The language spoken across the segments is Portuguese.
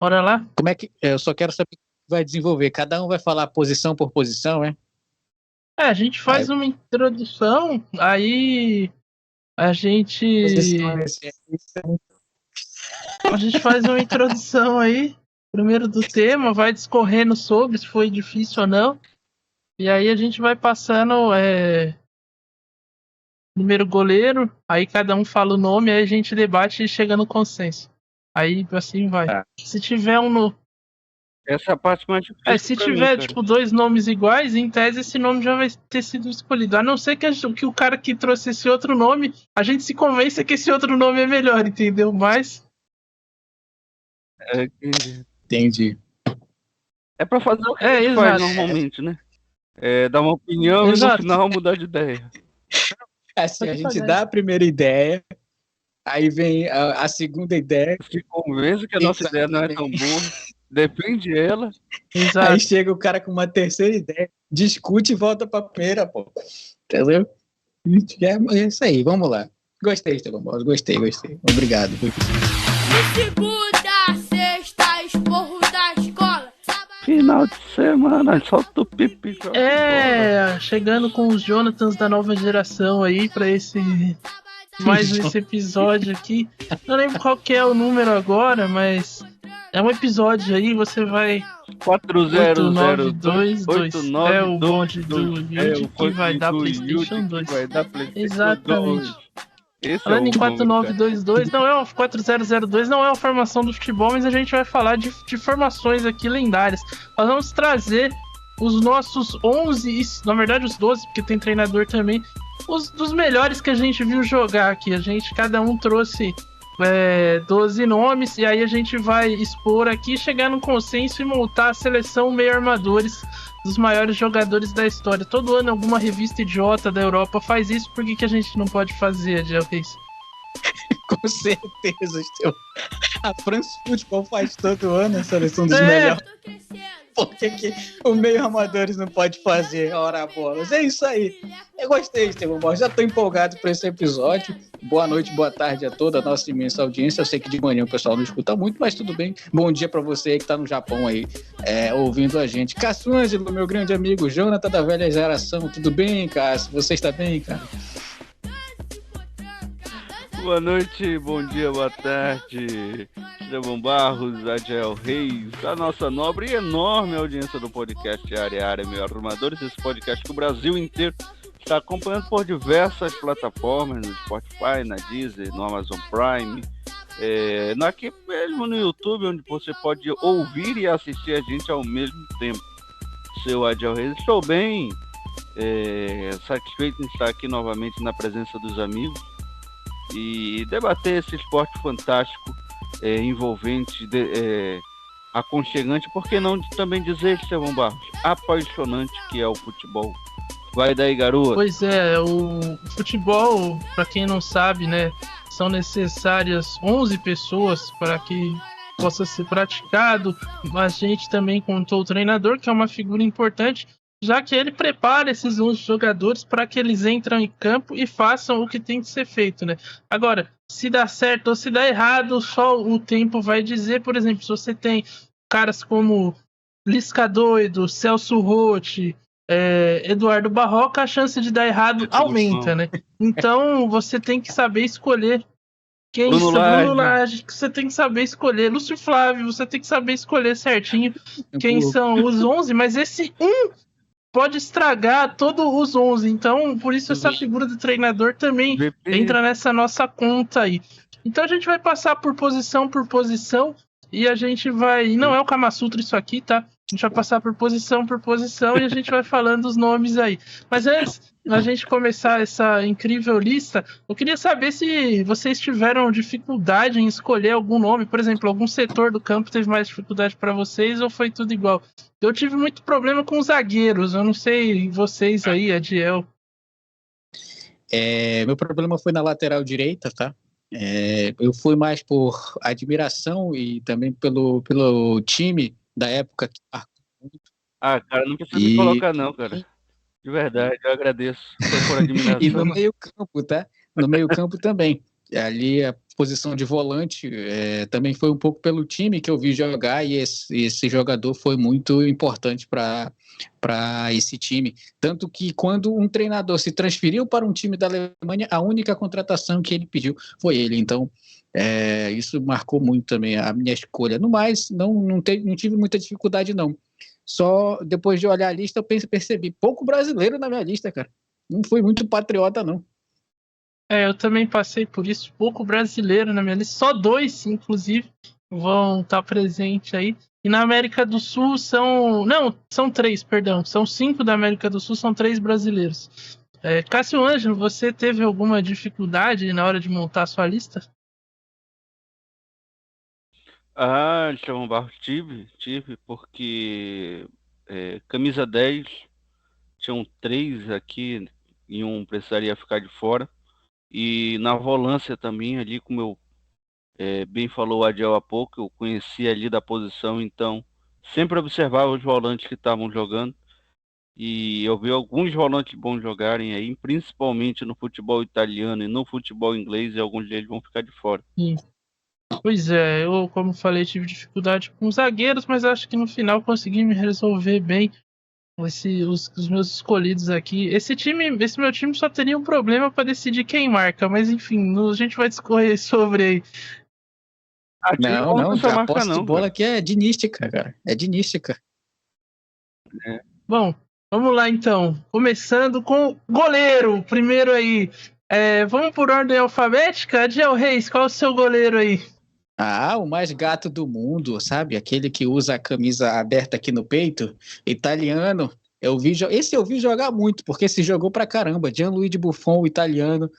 Bora lá? Como é que. Eu só quero saber como vai desenvolver. Cada um vai falar posição por posição, é? A gente faz uma introdução, aí a gente. A gente faz uma introdução aí, primeiro do tema, vai discorrendo sobre se foi difícil ou não. E aí a gente vai passando primeiro goleiro, aí cada um fala o nome, aí a gente debate e chega no consenso. Aí assim vai. Tá. Se tiver Essa é a parte mais difícil. se pra tiver, mim, tipo, dois nomes iguais, em tese esse nome já vai ter sido escolhido. A não ser que o cara que trouxe esse outro nome, a gente se convença que esse outro nome é melhor, entendeu? Mas. Entendi. É pra fazer o que a gente faz normalmente, né? Dar uma opinião e no final mudar de ideia. Assim, a gente dá a primeira ideia, aí vem a segunda ideia. Se convence que a nossa ideia não é tão boa, defende ela. Exato. Aí chega o cara com uma terceira ideia, discute e volta pra primeira, pô. Entendeu? É isso aí, vamos lá. Gostei, Estevão Borges, gostei. Obrigado. De segunda, sexta, esporro da escola. Final de semana, solta o pipi. Chegando com os Jonathans da nova geração aí pra mais esse episódio aqui. Não lembro qual que é o número agora, mas é um episódio aí, você vai 4002 é o bonde do Yuji que vai dar PlayStation 2. Exatamente. Falando em 4922, não é o 4002, não é a formação do futebol, mas a gente vai falar de formações aqui lendárias. Nós vamos trazer os nossos 11, na verdade os 12, porque tem treinador também, dos melhores que a gente viu jogar aqui. Cada um trouxe 12 nomes, e aí a gente vai expor aqui, chegar num consenso e montar a seleção meio armadores dos maiores jogadores da história. Todo ano alguma revista idiota da Europa faz isso, por que a gente não pode fazer, Adiel Reis? Com certeza, Estevão. A France Football faz todo ano a seleção dos melhores. Por que o meio amadores não pode fazer hora bolas? É isso aí. Eu gostei, Estevão Borges. Já estou empolgado para esse episódio. Boa noite, boa tarde a toda a nossa imensa audiência. Eu sei que de manhã o pessoal não escuta muito, mas tudo bem. Bom dia para você aí que está no Japão aí, ouvindo a gente. Cássio Ângelo, meu grande amigo, Jonathan da velha geração. Tudo bem, Cássio? Você está bem, cara? Boa noite, bom dia, boa tarde, Estevão Barros, Adiel Reis, a nossa nobre e enorme audiência do podcast Área Meio Armadores, esse podcast que o Brasil inteiro está acompanhando por diversas plataformas, no Spotify, na Deezer, no Amazon Prime, aqui mesmo no YouTube, onde você pode ouvir e assistir a gente ao mesmo tempo. Seu Adiel Reis, estou bem satisfeito em estar aqui novamente na presença dos amigos e debater esse esporte fantástico, envolvente, aconchegante, por que não também dizer, Estevão Barros, apaixonante que é o futebol. Vai daí, garoto. Pois é, o futebol, para quem não sabe, né, são necessárias 11 pessoas para que possa ser praticado. A gente também contou o treinador, que é uma figura importante, já que ele prepara esses 11 jogadores para que eles entrem em campo e façam o que tem que ser feito, né? Agora, se dá certo ou se dá errado, só o tempo vai dizer. Por exemplo, se você tem caras como Lisca Doido, Celso Rotti, Eduardo Barroca, a chance de dar errado aumenta, né? Então, você tem que saber escolher Bruno Lage, que você tem que saber escolher. Lúcio Flávio, você tem que saber escolher certinho quem são os 11, mas esse pode estragar todos os 11, então por isso essa figura do treinador também entra nessa nossa conta aí. Então a gente vai passar por posição e a gente vai... Não é o Kama Sutra isso aqui, tá? A gente vai passar por posição e a gente vai falando os nomes aí. Mas antes da gente começar essa incrível lista, eu queria saber se vocês tiveram dificuldade em escolher algum nome, por exemplo, algum setor do campo teve mais dificuldade para vocês ou foi tudo igual? Eu tive muito problema com os zagueiros, eu não sei vocês aí, Adiel. Meu problema foi na lateral direita, tá? Eu fui mais por admiração e também pelo time da época que marcou muito. Cara, não precisa me colocar não, cara. De verdade, eu agradeço por admiração. E no meio campo, tá? No meio campo também. Ali posição de volante, também foi um pouco pelo time que eu vi jogar, e esse jogador foi muito importante para esse time. Tanto que quando um treinador se transferiu para um time da Alemanha, a única contratação que ele pediu foi ele. Então, isso marcou muito também a minha escolha. No mais, não tive muita dificuldade, não. Só depois de olhar a lista, eu percebi pouco brasileiro na minha lista, cara. Não fui muito patriota, não. Eu também passei por isso, pouco brasileiro na minha lista, só 2, inclusive, vão estar presentes aí. E na América do Sul são 3, perdão, são 5 da América do Sul, são 3 brasileiros. Cássio Ângelo, você teve alguma dificuldade na hora de montar a sua lista? João Barros, tive, porque camisa 10, tinham 3 aqui e um precisaria ficar de fora. E na volância também, ali, como bem falou o Adiel há pouco, eu conhecia ali da posição, então sempre observava os volantes que estavam jogando. E eu vi alguns volantes bons jogarem aí, principalmente no futebol italiano e no futebol inglês, e alguns deles vão ficar de fora. Sim. Pois é, eu, como falei, tive dificuldade com os zagueiros, mas acho que no final consegui me resolver bem. Os meus escolhidos aqui. Esse meu time só teria um problema para decidir quem marca, mas enfim, a gente vai discorrer sobre aí. Não, a posse de bola aqui é dinística, cara. É dinística. Bom, vamos lá então. Começando com goleiro. Primeiro aí. Vamos por ordem alfabética? Adiel Reis, qual é o seu goleiro aí? O mais gato do mundo, sabe? Aquele que usa a camisa aberta aqui no peito, italiano. Esse eu vi jogar muito, porque se jogou pra caramba. Gianluigi Buffon, o italiano,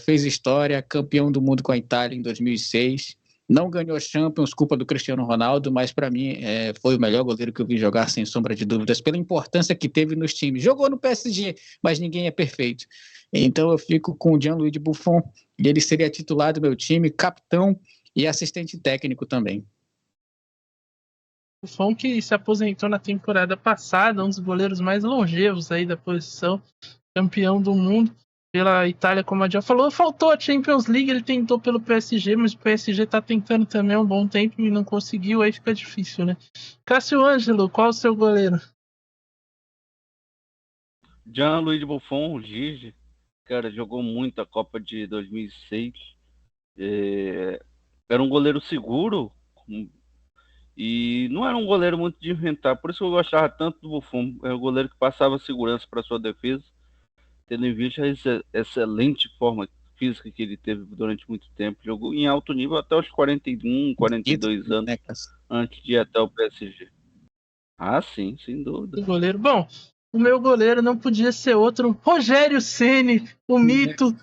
fez história, campeão do mundo com a Itália em 2006. Não ganhou Champions, culpa do Cristiano Ronaldo, mas para mim foi o melhor goleiro que eu vi jogar, sem sombra de dúvidas, pela importância que teve nos times. Jogou no PSG, mas ninguém é perfeito. Então eu fico com o Gianluigi Buffon, e ele seria titular do meu time, capitão e assistente técnico também. Buffon, que se aposentou na temporada passada, um dos goleiros mais longevos aí da posição, campeão do mundo pela Itália, como a Adiel falou. Faltou a Champions League, ele tentou pelo PSG, mas o PSG tá tentando também há um bom tempo e não conseguiu, aí fica difícil, né? Cássio Ângelo, qual o seu goleiro? Gianluigi Buffon, o Gigi, cara, jogou muito a Copa de 2006. Era um goleiro seguro e não era um goleiro muito de inventar, por isso que eu gostava tanto do Buffon. Era um goleiro que passava segurança para sua defesa, tendo em vista essa excelente forma física que ele teve durante muito tempo. Jogou em alto nível até os 41, 42 anos, antes de ir até o PSG. Sim, sem dúvida. O goleiro, bom, o meu goleiro não podia ser outro. Rogério Ceni, o mito,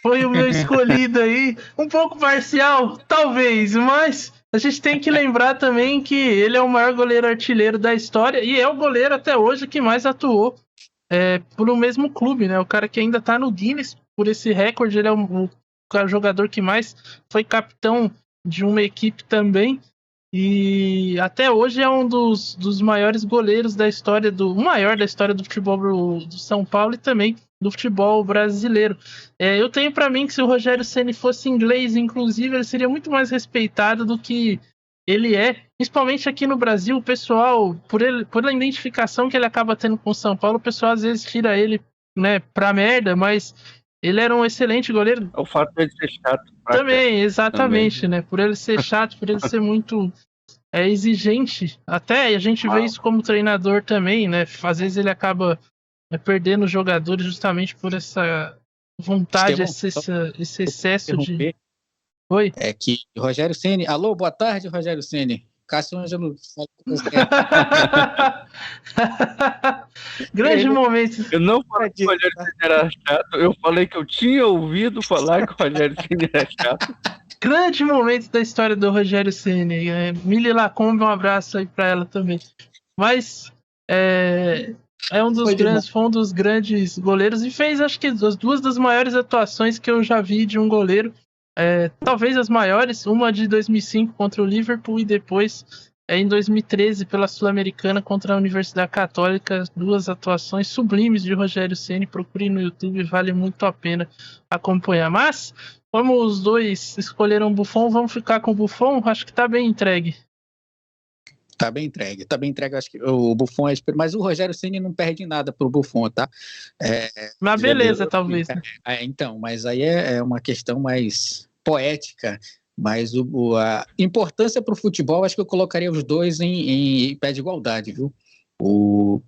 foi o meu escolhido aí. Um pouco parcial, talvez, mas a gente tem que lembrar também que ele é o maior goleiro artilheiro da história e é o goleiro até hoje que mais atuou por o mesmo clube, né? O cara que ainda tá no Guinness por esse recorde. Ele é o jogador que mais foi capitão de uma equipe também. E até hoje é um dos maiores goleiros da história o maior da história do futebol do São Paulo e também do futebol brasileiro. Eu tenho para mim que se o Rogério Ceni fosse inglês, inclusive, ele seria muito mais respeitado do que ele é, principalmente aqui no Brasil. O pessoal, por a identificação que ele acaba tendo com o São Paulo, o pessoal às vezes tira ele, né, pra merda, mas ele era um excelente goleiro. O fato de ele ser chato. Também, exatamente, também, né? Por ele ser chato, por ele ser muito exigente. Até a gente vê isso como treinador também, né? Às vezes ele acaba perdendo os jogadores justamente por essa vontade, esse excesso de... Oi? É que Rogério Ceni... Alô, boa tarde, Rogério Ceni. Cássio Ângelo. Grande momento. Eu não falei que o Rogério Ceni era chato, eu falei que eu tinha ouvido falar que o Rogério Ceni era chato. Grande momento da história do Rogério Ceni. Mili Lacombe, um abraço aí pra ela também. Mas foi um dos grandes goleiros e fez, acho que, as duas das maiores atuações que eu já vi de um goleiro. Talvez as maiores, uma de 2005 contra o Liverpool e depois em 2013 pela Sul-Americana contra a Universidade Católica. Duas atuações sublimes de Rogério Ceni. Procure no YouTube, vale muito a pena acompanhar. Mas Como os dois escolheram o Buffon, vamos ficar com o Buffon? Acho que tá bem entregue. Tá bem entregue. Acho que o Buffon é... Mas o Rogério Ceni não perde nada pro Buffon, tá? Mas beleza, talvez. Né? Então, mas aí é uma questão mais poética. Mas a importância pro futebol, acho que eu colocaria os dois em pé de igualdade, viu? O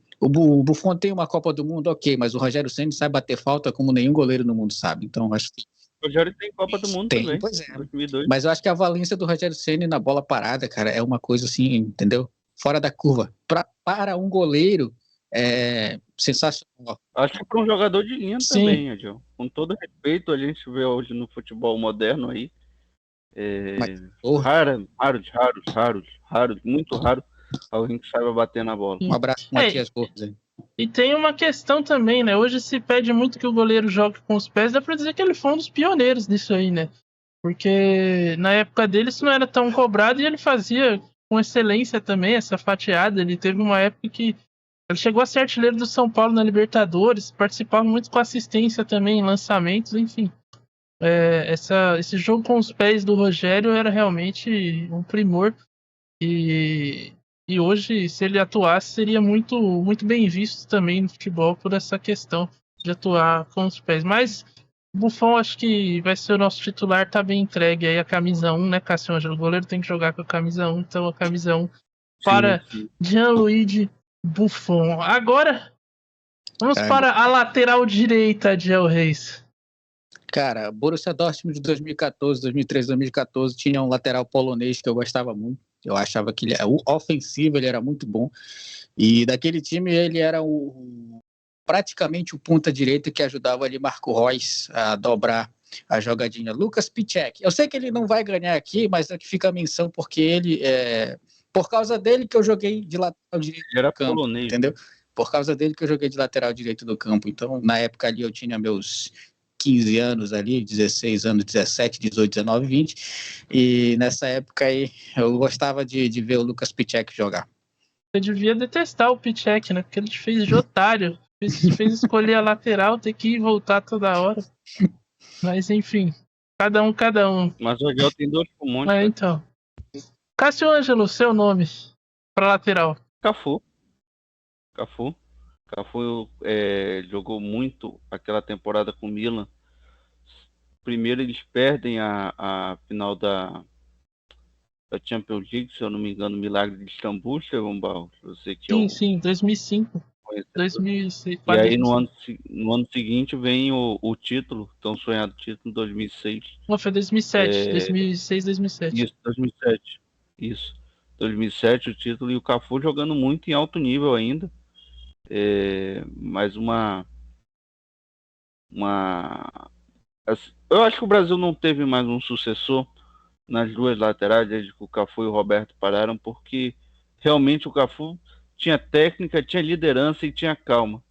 Buffon tem uma Copa do Mundo, ok, mas o Rogério Ceni sabe bater falta como nenhum goleiro no mundo sabe. Então, acho que O Rogério tem Copa do Mundo também. Pois é. 2002. Mas eu acho que a valência do Rogério Ceni na bola parada, cara, é uma coisa assim, entendeu? Fora da curva. Para um goleiro, é sensacional. Acho que para um jogador de linha Sim. também, Adil. Com todo respeito, a gente vê hoje no futebol moderno aí. Raros, muito raro alguém que saiba bater na bola. Um abraço, Matias Borges aí. E tem uma questão também, né? Hoje se pede muito que o goleiro jogue com os pés, dá pra dizer que ele foi um dos pioneiros nisso aí, né? Porque na época dele isso não era tão cobrado e ele fazia com excelência também essa fatiada. Ele teve uma época que ele chegou a ser artilheiro do São Paulo na Libertadores, participava muito com assistência também em lançamentos, enfim. Esse jogo com os pés do Rogério era realmente um primor. E hoje, se ele atuasse, seria muito, muito bem visto também no futebol por essa questão de atuar com os pés. Mas o Buffon acho que vai ser o nosso titular, tá bem entregue aí a camisa 1, né, Cássio Ângelo? O goleiro tem que jogar com a camisa 1, então a camisa 1 para Gianluigi Buffon. Agora, vamos para a lateral direita de El Reis. Cara, Borussia Dortmund de 2014, 2013, 2014 tinha um lateral polonês que eu gostava muito. Eu achava que o ofensivo ele era muito bom. E daquele time ele era praticamente o ponta direita que ajudava ali Marco Reus a dobrar a jogadinha. Lucas Piszczek. Eu sei que ele não vai ganhar aqui, mas aqui fica a menção porque ele por causa dele que eu joguei de lateral direito do campo, polonês, entendeu? Por causa dele que eu joguei de lateral direito do campo. Então, na época ali eu tinha meus 15 anos ali, 16 anos, 17, 18, 19, 20. E nessa época aí eu gostava de ver o Lucas Piszczek jogar. Você devia detestar o Piszczek, né? Porque ele te fez de otário. Te fez escolher a lateral, ter que ir e voltar toda hora. Mas enfim, cada um. Mas o Adil tem dor com um monte. Então. Cássio Ângelo, seu nome para lateral. Cafu jogou muito aquela temporada com o Milan. Primeiro eles perdem a final da Champions League, se eu não me engano, Milagre de Istambul, Estevão Barros. Você que sim, 2005. 2006. E aí no ano seguinte vem o título, tão sonhado título, 2006. Não, foi 2007. 2006, 2007. Isso, 2007. Isso. 2007 o título e o Cafu jogando muito em alto nível ainda. Mais eu acho que o Brasil não teve mais um sucessor nas duas laterais desde que o Cafu e o Roberto pararam, porque realmente o Cafu tinha técnica, tinha liderança e tinha calma.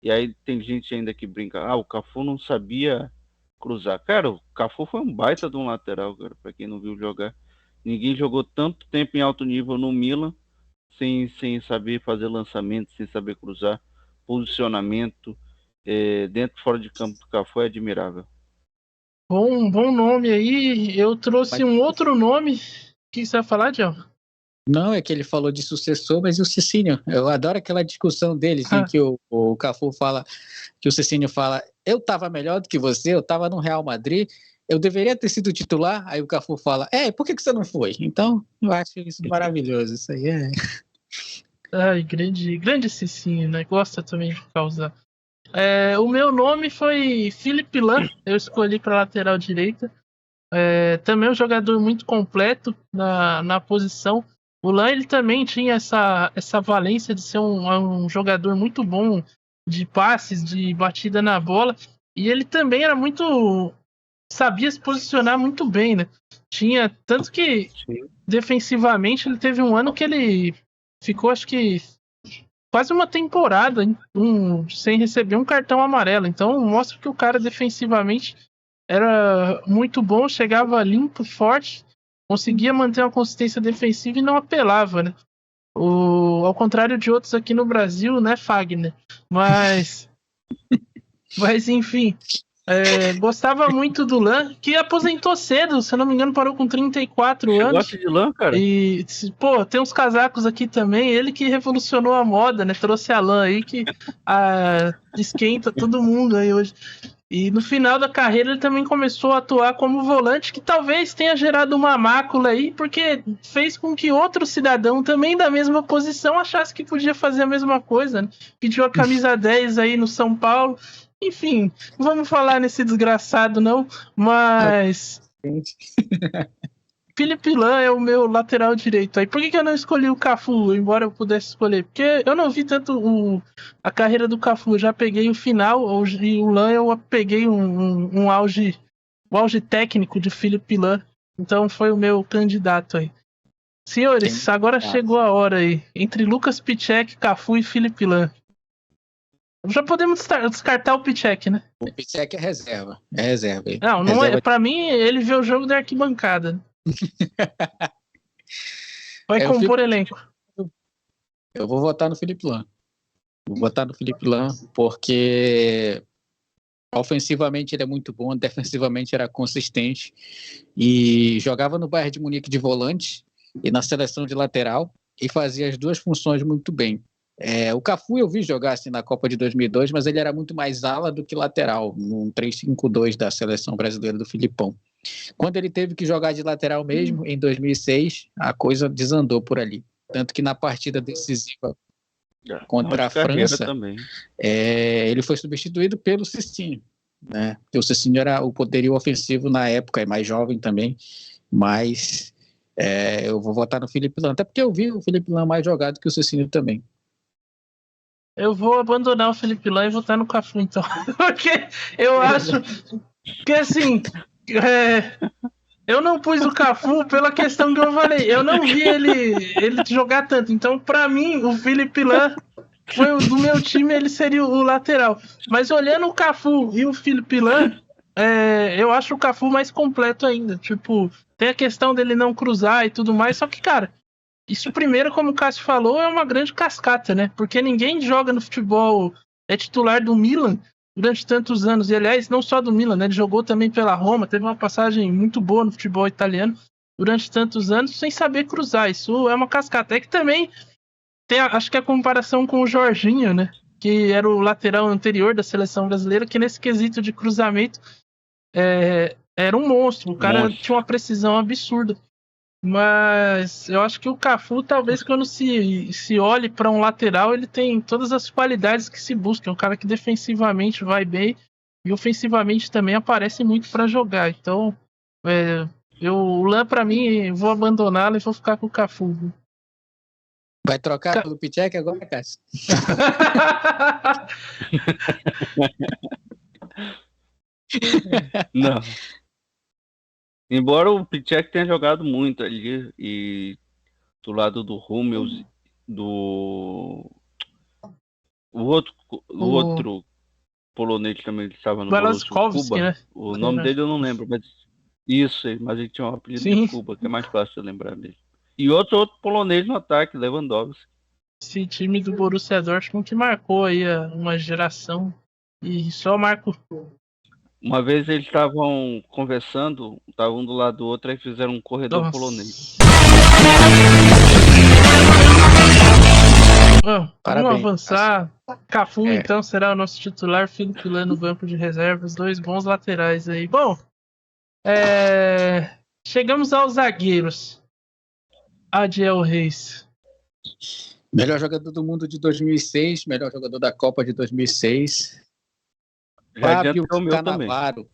E aí tem gente ainda que brinca, o Cafu não sabia cruzar. Cara, o Cafu foi um baita de um lateral, cara, pra quem não viu jogar. Ninguém jogou tanto tempo em alto nível no Milan sem saber fazer lançamento, sem saber cruzar, posicionamento, dentro e fora de campo do Cafu é admirável. Bom nome aí. Eu trouxe um outro nome. O que você vai falar, Diego? Não, é que ele falou de sucessor, mas e o Cicinho? Eu adoro aquela discussão deles em que o Cafu fala, que o Cicinho fala, eu tava melhor do que você, eu tava no Real Madrid, eu deveria ter sido titular, aí o Cafu fala, por que você não foi? Então, eu acho isso maravilhoso, isso aí é... Ai, grande Cicinho, né? Gosta também de causar. O meu nome foi Felipe Lan, eu escolhi para lateral direita. Também um jogador muito completo na posição. O Lan ele também tinha essa valência de ser um jogador muito bom de passes, de batida na bola. E ele também era sabia se posicionar muito bem, né? Tinha tanto que defensivamente ele teve um ano que ele ficou, acho que quase uma temporada sem receber um cartão amarelo. Então mostra que o cara defensivamente era muito bom, chegava limpo, forte, conseguia manter uma consistência defensiva e não apelava, né? Ao contrário de outros aqui no Brasil, né, Fagner? Mas enfim, Gostava muito do Lan, que aposentou cedo, se eu não me engano, parou com 34 Você anos. gosta de lã, cara? E, pô, tem uns casacos aqui também. Ele que revolucionou a moda, né? Trouxe a lã aí que esquenta todo mundo aí hoje. E no final da carreira ele também começou a atuar como volante, que talvez tenha gerado uma mácula aí, porque fez com que outro cidadão também da mesma posição achasse que podia fazer a mesma coisa, né? Pediu a camisa 10 aí no São Paulo. Enfim, não vamos falar nesse desgraçado não, mas Felipe Lan é o meu lateral direito aí. Por que eu não escolhi o Cafu, embora eu pudesse escolher? Porque eu não vi tanto a carreira do Cafu, eu já peguei o final, e o Lan eu peguei um auge, o auge técnico de Felipe Lan, então foi o meu candidato aí. Senhores, agora chegou a hora aí, entre Lucas Piszczek, Cafu e Felipe Lan. Já podemos descartar o Piszczek, né? O Piszczek é reserva. É reserva. Não reserva. É. Pra mim, ele vê o jogo da arquibancada. Vai compor elenco. Eu vou votar no Felipe Lan. Vou votar no Felipe Lan porque ofensivamente ele é muito bom, defensivamente era consistente e jogava no Bayern de Munique de volante e na seleção de lateral e fazia as duas funções muito bem. O Cafu eu vi jogar assim na Copa de 2002, mas ele era muito mais ala do que lateral, no 3-5-2 da seleção brasileira do Filipão. Quando ele teve que jogar de lateral mesmo, em 2006, a coisa desandou por ali. Tanto que na partida decisiva contra a França, ele foi substituído pelo Cicinho, né? Porque o Cicinho era o poderio ofensivo na época, é mais jovem também, mas eu vou votar no Felipe Lan, até porque eu vi o Felipe Lan mais jogado que o Cicinho também. Eu vou abandonar o Felipe Lan e votar no Cafu, então. Porque eu acho que, assim, eu não pus o Cafu pela questão que eu falei. Eu não vi ele jogar tanto. Então, pra mim, o Felipe Lan do meu time, ele seria o lateral. Mas olhando o Cafu e o Felipe Lan, eu acho o Cafu mais completo ainda. Tipo, tem a questão dele não cruzar e tudo mais. Só que, cara, isso primeiro, como o Cássio falou, é uma grande cascata, né? Porque ninguém joga no futebol, é titular do Milan durante tantos anos. E, aliás, não só do Milan, né? Ele jogou também pela Roma, teve uma passagem muito boa no futebol italiano durante tantos anos, sem saber cruzar. Isso é uma cascata. É que também tem, acho que a comparação com o Jorginho, né? Que era o lateral anterior da seleção brasileira, que nesse quesito de cruzamento era um monstro. O cara tinha uma precisão absurda. Mas eu acho que o Cafu, talvez quando se olhe para um lateral, ele tem todas as qualidades que se buscam. É um cara que defensivamente vai bem e ofensivamente também aparece muito para jogar. Então, o Lan, para mim, vou abandoná-lo e vou ficar com o Cafu. Vai trocar pelo Piszczek agora, Cássio? Não. Embora o Piszczek tenha jogado muito ali e do lado do Hummels, o outro polonês também que estava no Borussia Cuba, né? O nome dele eu não lembro, mas mas ele tinha um apelido de Cuba, que é mais fácil de lembrar dele. E outro polonês no ataque, Lewandowski. Esse time do Borussia Dortmund que marcou aí uma geração e só marcou. Uma vez eles estavam conversando, estavam um do lado do outro, aí fizeram um corredor polonês. Vamos avançar. Cafu, então, será o nosso titular. Felipe Lan no banco de reservas. 2 bons laterais aí. Bom, chegamos aos zagueiros. Adiel Reis. Melhor jogador do mundo de 2006, melhor jogador da Copa de 2006. Fábio Cannavaro,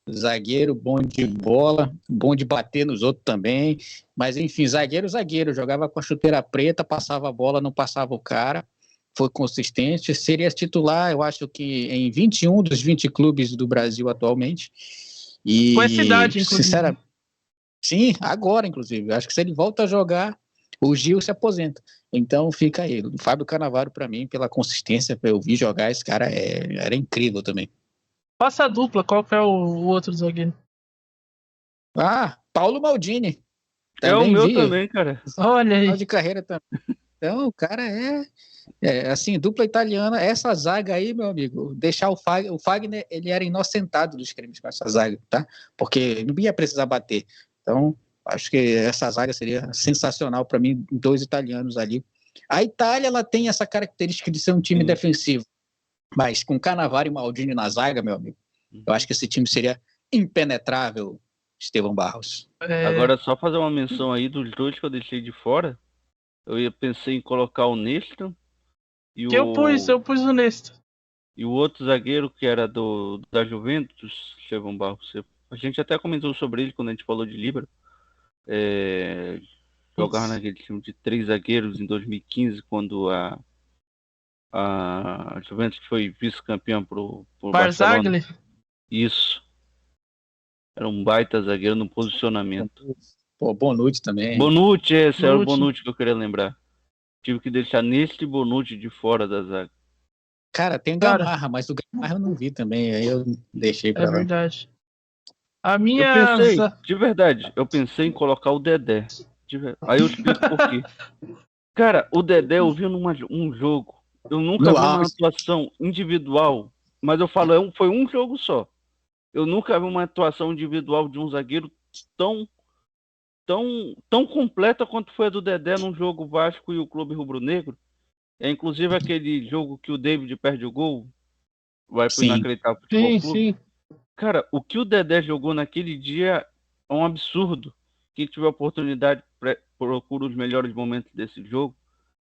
zagueiro, bom de bola, bom de bater nos outros também, mas enfim, zagueiro, jogava com a chuteira preta, passava a bola, não passava o cara, foi consistente, seria titular, eu acho que em 21 dos 20 clubes do Brasil atualmente. E, com essa idade, inclusive. Sinceramente, sim, agora, inclusive, acho que se ele volta a jogar, o Gil se aposenta. Então fica aí, o Fábio Cannavaro para mim, pela consistência, eu vi jogar, esse cara era incrível também. Passa a dupla, qual que é o outro zagueiro? Paulo Maldini. É o meu também, cara. Olha aí. De carreira também. Então, o cara assim, dupla italiana. Essa zaga aí, meu amigo, deixar o Fagner, ele era inocentado dos crimes com essa zaga, tá? Porque não ia precisar bater. Então, acho que essa zaga seria sensacional para mim, 2 italianos ali. A Itália, ela tem essa característica de ser um time defensivo, mas com Cannavaro e Maldini na zaga, meu amigo, eu acho que esse time seria impenetrável, Estevão Barros. Agora, só fazer uma menção aí dos dois que eu deixei de fora. Pensei em colocar o Nesta e Eu pus o Nesta. E o outro zagueiro que era da Juventus, Estevão Barros. A gente até comentou sobre ele quando a gente falou de Líbero. Jogava naquele time de 3 zagueiros em 2015, quando a Juventus foi vice-campeã pro Barcelona. Isso. Era um baita zagueiro no posicionamento. Pô, Bonucci também. Bonucci, era o Bonucci que eu queria lembrar. Tive que deixar Nesta e Bonucci de fora da zaga. Cara, tem o Gamarra, mas o Gamarra eu não vi também, aí eu deixei pra lá. É verdade. Eu pensei em colocar o Dedé. Aí eu explico por quê. Cara, o Dedé eu vi um jogo. Eu nunca vi uma atuação individual, mas eu falo, foi um jogo só. Eu nunca vi uma atuação individual de um zagueiro tão completa quanto foi a do Dedé num jogo Vasco e o Clube Rubro-Negro. Inclusive aquele jogo que o David perde o gol, vai pro Inacreditável Futebol Clube. Sim. Cara, o que o Dedé jogou naquele dia é um absurdo. Quem tiver oportunidade, procura os melhores momentos desse jogo,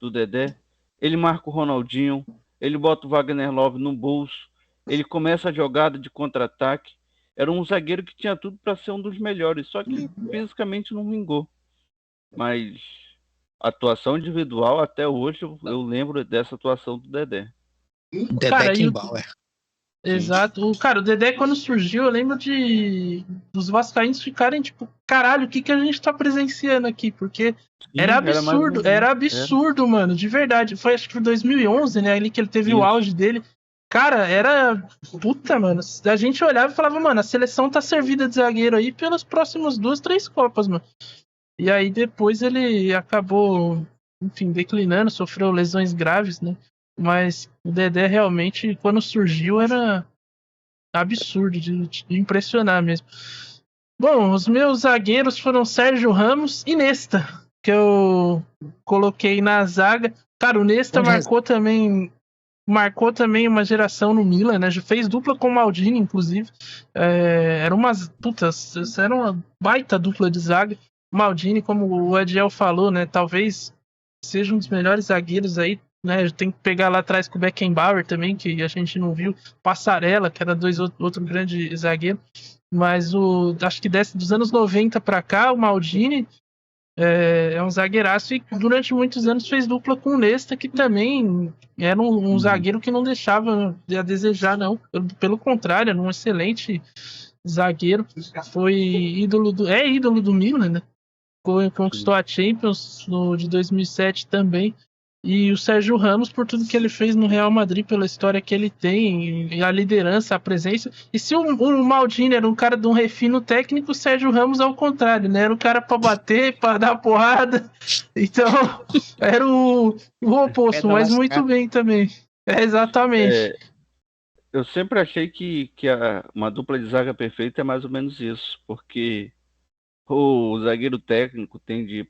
do Dedé. Ele marca o Ronaldinho, ele bota o Wagner Love no bolso, ele começa a jogada de contra-ataque. Era um zagueiro que tinha tudo para ser um dos melhores, só que fisicamente não vingou. Mas a atuação individual, até hoje, eu lembro dessa atuação do Dedé. Dedé Kimbauer. Exato. Cara, o Dedé, quando surgiu, eu lembro dos vascaínos ficarem tipo, caralho, o que a gente tá presenciando aqui? Porque era absurdo, mano, de verdade. Foi, acho que foi 2011, né, ali que ele teve o auge dele. Cara, era... Puta, mano. A gente olhava e falava, mano, a seleção tá servida de zagueiro aí pelas próximas 2, 3 Copas, mano. E aí depois ele acabou, enfim, declinando, sofreu lesões graves, né? Mas o Dedé realmente, quando surgiu, era absurdo de impressionar mesmo. Bom, os meus zagueiros foram Sérgio Ramos e Nesta, que eu coloquei na zaga. Cara, o Nesta marcou também uma geração no Milan, né? Já fez dupla com o Maldini, inclusive. Era uma baita dupla de zaga. O Maldini, como o Adiel falou, né? Talvez seja um dos melhores zagueiros aí, né? Tem que pegar lá atrás com o Beckenbauer também, que a gente não viu. Passarella, que era outro grande zagueiro. Mas acho que dos anos 90 pra cá, o Maldini é um zagueiraço e durante muitos anos fez dupla com o Nesta, que também era um zagueiro que não deixava a desejar, não. Pelo contrário, era um excelente zagueiro. Foi ídolo do Milan, né? Conquistou a Champions de 2007 também. E o Sérgio Ramos, por tudo que ele fez no Real Madrid, pela história que ele tem, e a liderança, a presença. E se o Maldini era um cara de um refino técnico, o Sérgio Ramos, ao contrário, né? Era um cara pra bater, pra dar porrada. Então, era o oposto, mas muito bem também. Exatamente. Eu sempre achei que uma dupla de zaga perfeita é mais ou menos isso, porque o zagueiro técnico tem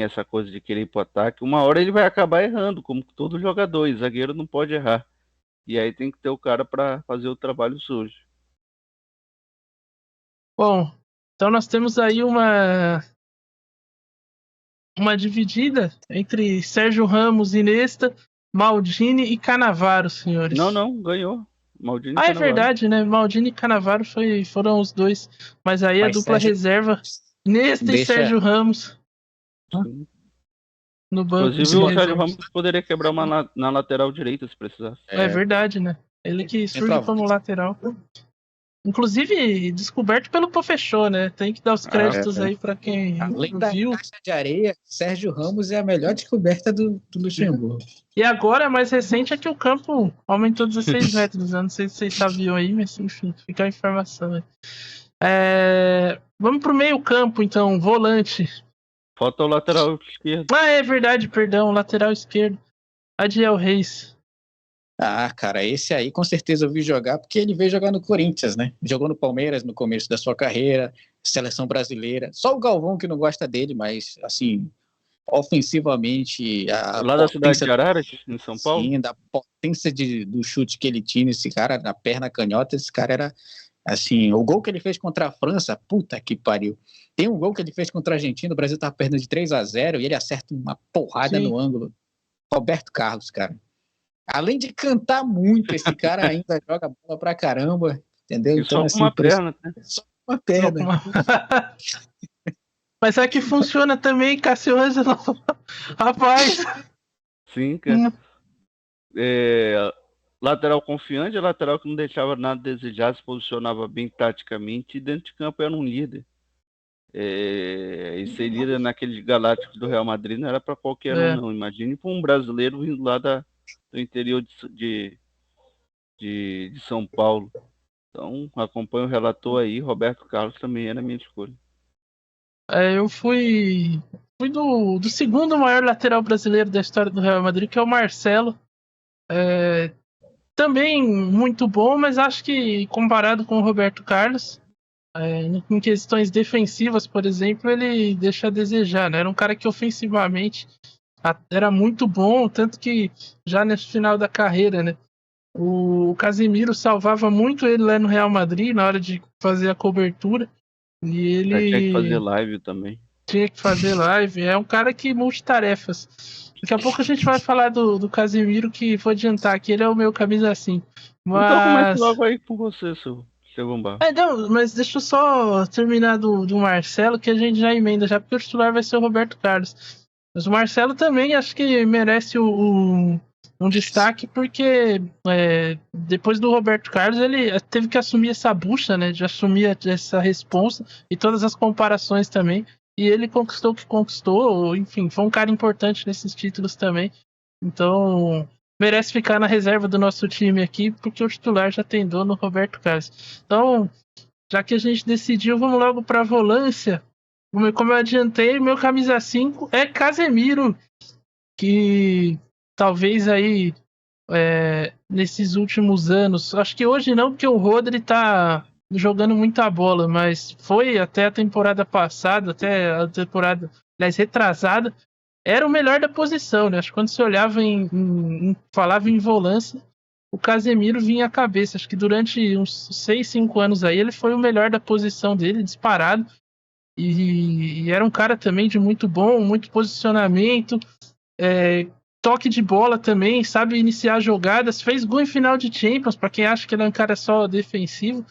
essa coisa de querer ir pro ataque, uma hora ele vai acabar errando, como todo jogador, e zagueiro não pode errar. E aí tem que ter o cara para fazer o trabalho sujo. Bom, então nós temos aí uma dividida entre Sérgio Ramos, Iniesta, Maldini e Cannavaro, senhores. Não, ganhou. Maldini e Cannavaro. É verdade, né? Maldini e Cannavaro foram os dois. Mas aí a dupla reserva, Iniesta e Sérgio Ramos. No banco. Inclusive o Sérgio Ramos poderia quebrar uma na lateral direita se precisasse. É verdade, né? Ele que surge como lateral. Inclusive, descoberto pelo Pofechô, né? Tem que dar os créditos aí pra quem Além da caixa de areia, Sérgio Ramos é a melhor descoberta do Luxemburgo. E agora, a mais recente, é que o campo aumentou 16 metros. Eu não sei se vocês sabiam aí, mas enfim, fica a informação aí. Vamos pro meio campo, então. Volante. Falta o lateral esquerdo. Ah, é verdade, perdão, lateral esquerdo. Adiel Reis. Ah, cara, esse aí com certeza eu vi jogar, porque ele veio jogar no Corinthians, né? Jogou no Palmeiras no começo da sua carreira, seleção brasileira. Só o Galvão que não gosta dele, mas, assim, ofensivamente, a Lá da cidade potência, de Araras, em São Paulo. sim, da potência do chute que ele tinha, esse cara, na perna canhota, esse cara era, assim, o gol que ele fez contra a França, puta que pariu. Tem um gol que ele fez contra a Argentina, o Brasil tava perdendo de 3-0 e ele acerta uma porrada Sim. no ângulo. Roberto Carlos, cara. Além de cantar muito, esse cara ainda joga bola pra caramba, entendeu? E Então, só com assim, uma perna, né? só uma Só perna. uma- Mas é que funciona também, Cássio Ângelo. Rapaz. Sim, cara. Lateral confiante, lateral que não deixava nada a desejar, se posicionava bem taticamente e dentro de campo era um líder. E ser líder naquele Galácticos do Real Madrid não era para qualquer um, não. Imagine para um brasileiro vindo lá do interior de São Paulo. Então, acompanho o relator aí, Roberto Carlos também era a minha escolha. Eu fui do segundo maior lateral brasileiro da história do Real Madrid, que é o Marcelo. Também muito bom, mas acho que comparado com o Roberto Carlos, em questões defensivas, por exemplo, ele deixa a desejar, né? Era um cara que ofensivamente era muito bom, tanto que já nesse final da carreira, né? O Casemiro salvava muito ele lá no Real Madrid na hora de fazer a cobertura. E Já tinha que fazer ele live também. tinha que fazer live. É um cara que multitarefas. Daqui a pouco a gente vai falar do Casemiro, que vou adiantar que ele é o meu camisa 5. Então comece Mas. logo aí com você, seu Gambá. Não, mas deixa eu só terminar do Marcelo, que a gente já emenda já, porque o titular vai ser o Roberto Carlos. Mas o Marcelo também acho que merece um destaque, porque depois do Roberto Carlos ele teve que assumir essa bucha, né? De assumir essa responsa e todas as comparações também. E ele conquistou o que conquistou, enfim, foi um cara importante nesses títulos também. Então, merece ficar na reserva do nosso time aqui, porque o titular já tem dono, Roberto Carlos. Então, já que a gente decidiu, vamos logo para a volância. Como eu adiantei, meu camisa 5 é Casemiro, que talvez aí nesses últimos anos, acho que hoje não, porque o Rodri tá jogando muita bola, mas foi até a temporada passada, até a temporada, aliás, retrasada, era o melhor da posição, né? Acho que quando você olhava falava em volância, o Casemiro vinha à cabeça. Acho que durante uns 6, 5 anos aí, ele foi o melhor da posição dele, disparado. E era um cara também de muito bom, muito posicionamento, toque de bola também, sabe iniciar jogadas, fez gol em final de Champions, para quem acha que ele é um cara só defensivo.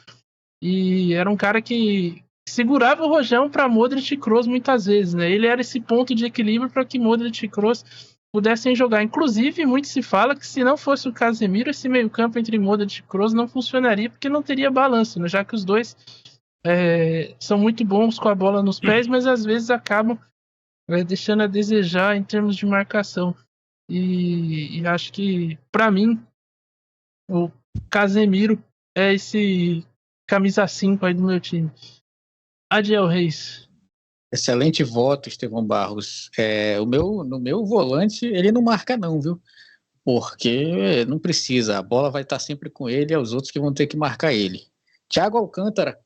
E era um cara que segurava o rojão para Modric e Kroos muitas vezes, né? Ele era esse ponto de equilíbrio para que Modric e Kroos pudessem jogar. Inclusive, muito se fala que se não fosse o Casemiro, esse meio-campo entre Modric e Kroos não funcionaria, porque não teria balanço, né? Já que os dois são muito bons com a bola nos pés, mas às vezes acabam deixando a desejar em termos de marcação. E acho que, para mim, o Casemiro é esse camisa 5 aí do meu time. Adiel Reis. Excelente voto, Estevão Barros. No meu volante, ele não marca não, viu? Porque não precisa, a bola vai estar sempre com ele, é os outros que vão ter que marcar ele. Thiago Alcântara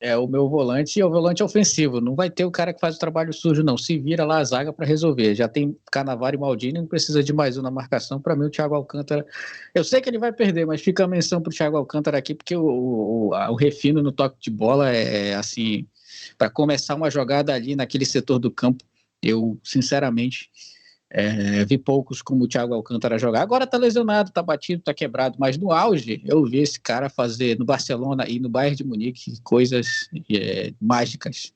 é o meu volante e é o volante ofensivo. Não vai ter o cara que faz o trabalho sujo, não. Se vira lá a zaga para resolver. Já tem Cannavaro e Maldini, não precisa de mais um na marcação. Para mim, o Thiago Alcântara. Eu sei que ele vai perder, mas fica a menção para o Thiago Alcântara aqui, porque o refino no toque de bola é assim. Para começar uma jogada ali naquele setor do campo, eu, sinceramente. Vi poucos como o Thiago Alcântara jogar. Agora tá lesionado, tá batido, tá quebrado, mas no auge eu vi esse cara fazer no Barcelona e no Bayern de Munique coisas mágicas.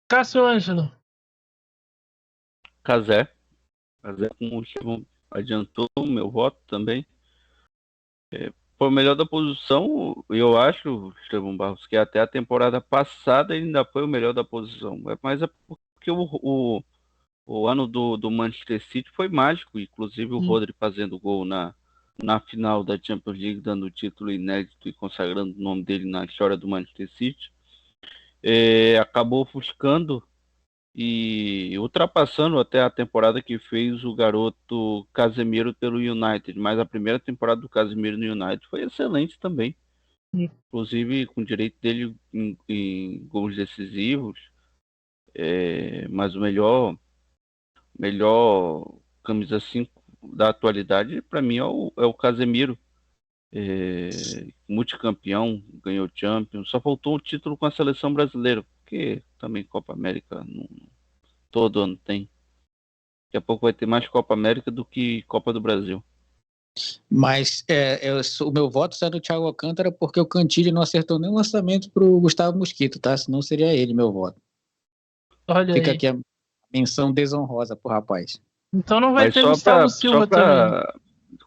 Cássio Ângelo. Casé, como o Estevão adiantou, meu voto também. Foi o melhor da posição, eu acho, Estevão Barros, que até a temporada passada ele ainda foi o melhor da posição. Mas é porque o ano do Manchester City foi mágico, inclusive o Rodri fazendo gol na final da Champions League, dando o título inédito e consagrando o nome dele na história do Manchester City. Acabou ofuscando e ultrapassando até a temporada que fez o garoto Casemiro pelo United. Mas a primeira temporada do Casemiro no United foi excelente também. Inclusive com direito dele em gols decisivos. Mas o melhor camisa 5 da atualidade, para mim, é o Casemiro. Multicampeão, ganhou Champions, só faltou um título com a seleção brasileira, porque também Copa América todo ano tem. Daqui a pouco vai ter mais Copa América do que Copa do Brasil. Mas o meu voto é do Thiago Alcântara porque o Cantilho não acertou nenhum lançamento pro Gustavo Mosquito, tá? Senão seria ele meu voto. Olha Fica aí. aqui a menção desonrosa pro rapaz. Então não vai Mas ter Gustavo Silva também.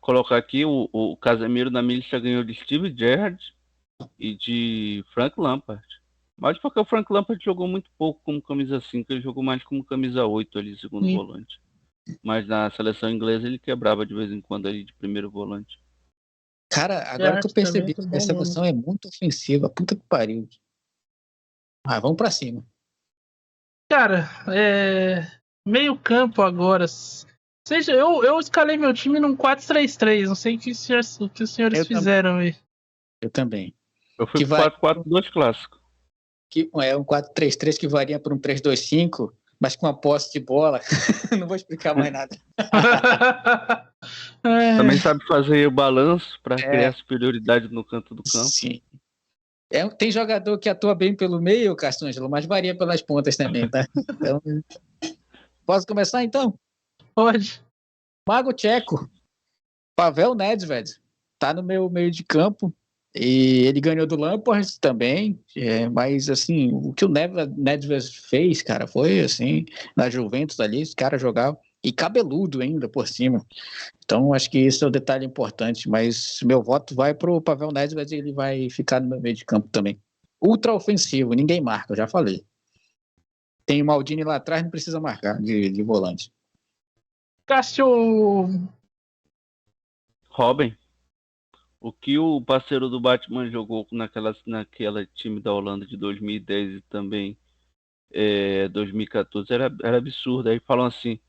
Colocar aqui, o Casemiro na minha lista ganhou de Steve Gerrard e de Frank Lampard. Mas porque o Frank Lampard jogou muito pouco como camisa 5, ele jogou mais como camisa 8 ali, segundo volante. Mas na seleção inglesa ele quebrava de vez em quando ali de primeiro volante. Cara, agora que eu percebi que essa seleção é muito ofensiva, puta que pariu. Vamos pra cima. Cara, meio campo agora. Eu escalei meu time num 4-3-3. Não sei o que os senhores fizeram aí. Eu também. Eu fui pro 4-4-2 clássico. É um 4-3-3 que varia para um 3-2-5, mas com a posse de bola. Não vou explicar mais nada. Também sabe fazer o balanço para criar superioridade no canto do campo. Sim. Tem jogador que atua bem pelo meio, Castângelo, mas varia pelas pontas também, tá? Então, posso começar então? Pode. Mago Tcheco, Pavel Nedved, tá no meu meio de campo. E ele ganhou do Lampard também, mas assim, o que o Nedved fez, cara, foi assim, na Juventus ali, esse cara jogava, e cabeludo ainda por cima. Então acho que esse é o detalhe importante, mas meu voto vai pro Pavel Nedved e ele vai ficar no meu meio de campo também. Ultra ofensivo, ninguém marca, eu já falei. Tem o Maldini lá atrás, não precisa marcar de volante. Cássio. Robin. O que o parceiro do Batman jogou naquela time da Holanda de 2010 e também 2014 era absurdo. Aí falam assim,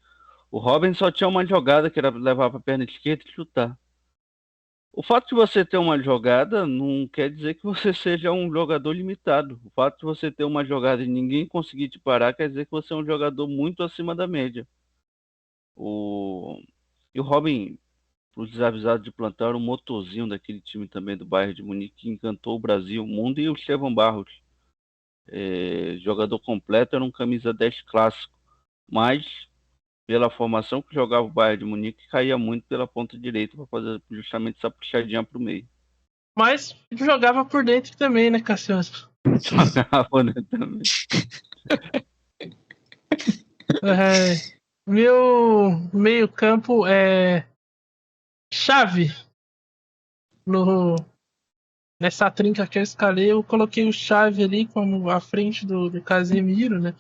o Robin só tinha uma jogada que era levar para a perna esquerda e chutar. O fato de você ter uma jogada não quer dizer que você seja um jogador limitado. O fato de você ter uma jogada e ninguém conseguir te parar quer dizer que você é um jogador muito acima da média. E o Robin, para os desavisados de plantão, era um motorzinho daquele time também do Bayern de Munique, que encantou o Brasil, o mundo, e o Estevão Barros. Jogador completo, era um camisa 10 clássico, mas pela formação que jogava o Bayern de Munique, caía muito pela ponta direita para fazer justamente essa puxadinha para o meio. Mas jogava por dentro também, né, Cassiano? Jogava, né, também. Meu meio campo é Xavi. Nessa trinca que eu escalei, eu coloquei o Xavi ali como à frente do Casemiro, né?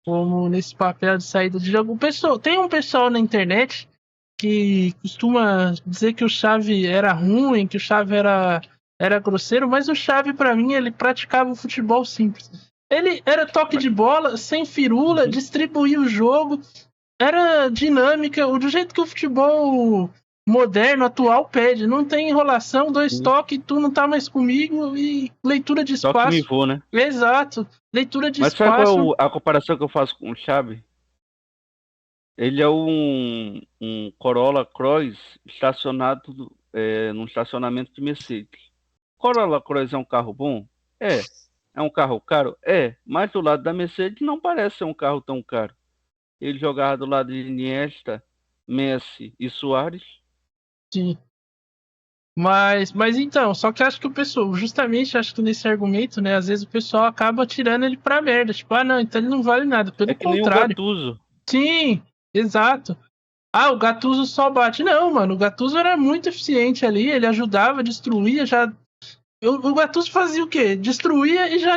Como nesse papel de saída de jogo. Tem um pessoal na internet que costuma dizer que o Xavi era ruim, que o Xavi era grosseiro, mas o Xavi, pra mim, ele praticava o futebol simples. Ele era toque de bola, sem firula, distribuía o jogo, era dinâmica, do jeito que o futebol moderno, atual, pede. Não tem enrolação, 2 toques, tu não tá mais comigo, e leitura de espaço. Toque me vou, né? Exato, leitura de espaço. Mas sabe qual é a comparação que eu faço com o Xavi? Ele é um Corolla Cross estacionado num estacionamento de Mercedes. Corolla Cross é um carro bom? É um carro caro? Mas do lado da Mercedes não parece ser um carro tão caro. Ele jogava do lado de Iniesta, Messi e Suárez. Sim. Mas então, só que acho que o pessoal, justamente acho que nesse argumento, né, às vezes o pessoal acaba tirando ele pra merda. Tipo, não, então ele não vale nada. Pelo contrário. Nem o Gattuso. Sim, exato. O Gattuso só bate. Não, mano, o Gattuso era muito eficiente ali, ele ajudava, destruía, já... O Gattuso fazia o quê? Destruía e já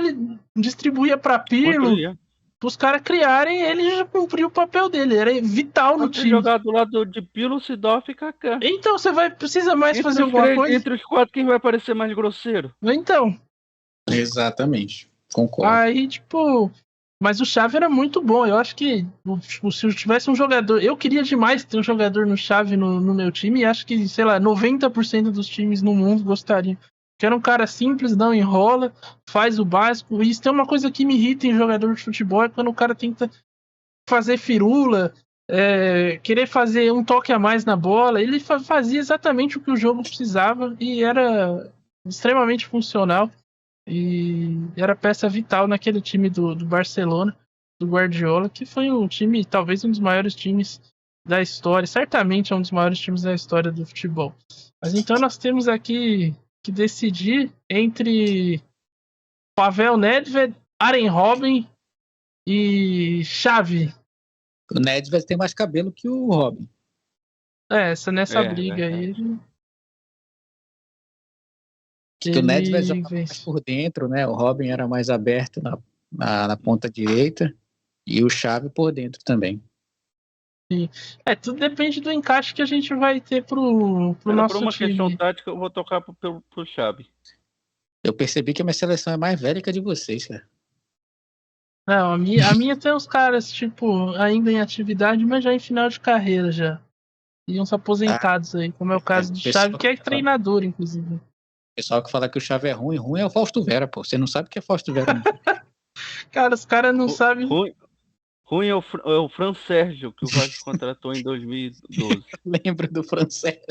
distribuía pra Pirlo, pros caras criarem, ele já cumpriu o papel dele, era vital no time. Jogar do lado de Pirlo, Seedorf e Kaká. Então, você precisa mais fazer alguma coisa? Entre os 4, quem vai parecer mais grosseiro? Então. Exatamente, concordo. Aí, tipo, Mas o Xavi era muito bom. Eu acho que tipo, se eu tivesse um jogador. Eu queria demais ter um jogador no Xavi no meu time. E acho que, sei lá, 90% dos times no mundo gostariam. Que era um cara simples, não enrola, faz o básico. E isso tem uma coisa que me irrita em jogador de futebol: é quando o cara tenta fazer firula, querer fazer um toque a mais na bola. Ele fazia exatamente o que o jogo precisava e era extremamente funcional. E era peça vital naquele time do Barcelona, do Guardiola, que foi um time, talvez um dos maiores times da história, certamente é um dos maiores times da história do futebol. Mas então nós temos aqui que decidir entre Pavel Nedved, Arjen Robben e Xavi. O Nedved tem mais cabelo que o Robin. Nessa briga aí. Que o Nedved jogava mais por dentro, né? O Robin era mais aberto na ponta direita e o Xavi por dentro também. Sim. Tudo depende do encaixe que a gente vai ter pro nosso por uma time. questão tática, eu vou tocar pro Xavi. Eu percebi que a minha seleção é mais velha que a de vocês, cara. Não, a minha tem uns caras, tipo, ainda em atividade, mas já em final de carreira já. E uns aposentados aí, como é o caso do Xavi, que é treinador, inclusive. O pessoal que fala que o Xavi é ruim é o Fausto Vera, pô. Você não sabe o que é Fausto Vera, não. Cara, os caras não sabem. Ruim é o Fran Sérgio, que o Vasco contratou em 2012. Lembro do Fran Sérgio.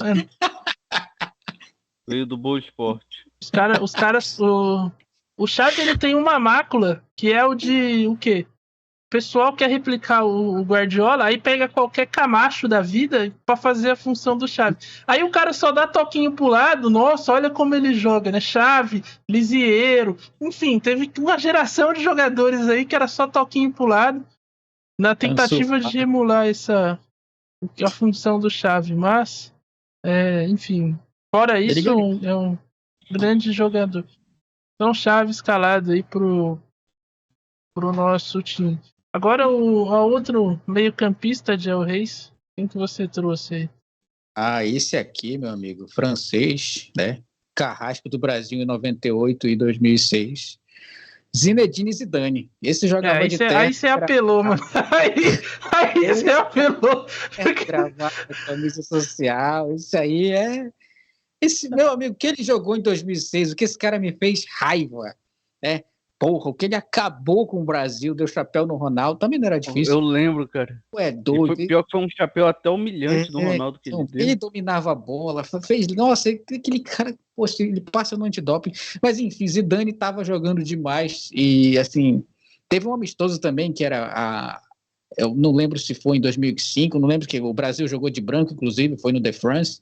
Veio do Boa Esporte. Os caras. O Xavi, ele tem uma mácula, que é o de o quê? O pessoal quer replicar o Guardiola, aí pega qualquer camacho da vida pra fazer a função do Xavi. Aí o cara só dá toquinho pro lado, nossa, olha como ele joga, né? Xavi, Lisieiro, enfim, teve uma geração de jogadores aí que era só toquinho pro lado, na tentativa de emular a função do Xavi, mas, enfim, fora isso, é um grande jogador. Então, Xavi escalado aí pro nosso time. Agora, o outro meio-campista de El Reis, quem que você trouxe aí? Esse aqui, meu amigo, francês, né? Carrasco do Brasil em 98 e 2006. Zinedine Zidane. Esse jogava de terno. Aí você apelou, mano. Aí você apelou. Gravata, camisa social, isso aí é... Esse meu amigo, o que ele jogou em 2006, o que esse cara me fez raiva, né? Porra, o que ele acabou com o Brasil, deu chapéu no Ronaldo, também não era difícil. Eu lembro, cara. É doido. Foi pior que foi um chapéu até humilhante do Ronaldo que ele deu. Ele dominava a bola, fez... Nossa, aquele cara, poxa, ele passa no antidoping. Mas enfim, Zidane estava jogando demais e, assim, teve um amistoso também que era eu não lembro se foi em 2005, não lembro que o Brasil jogou de branco, inclusive, foi no The France.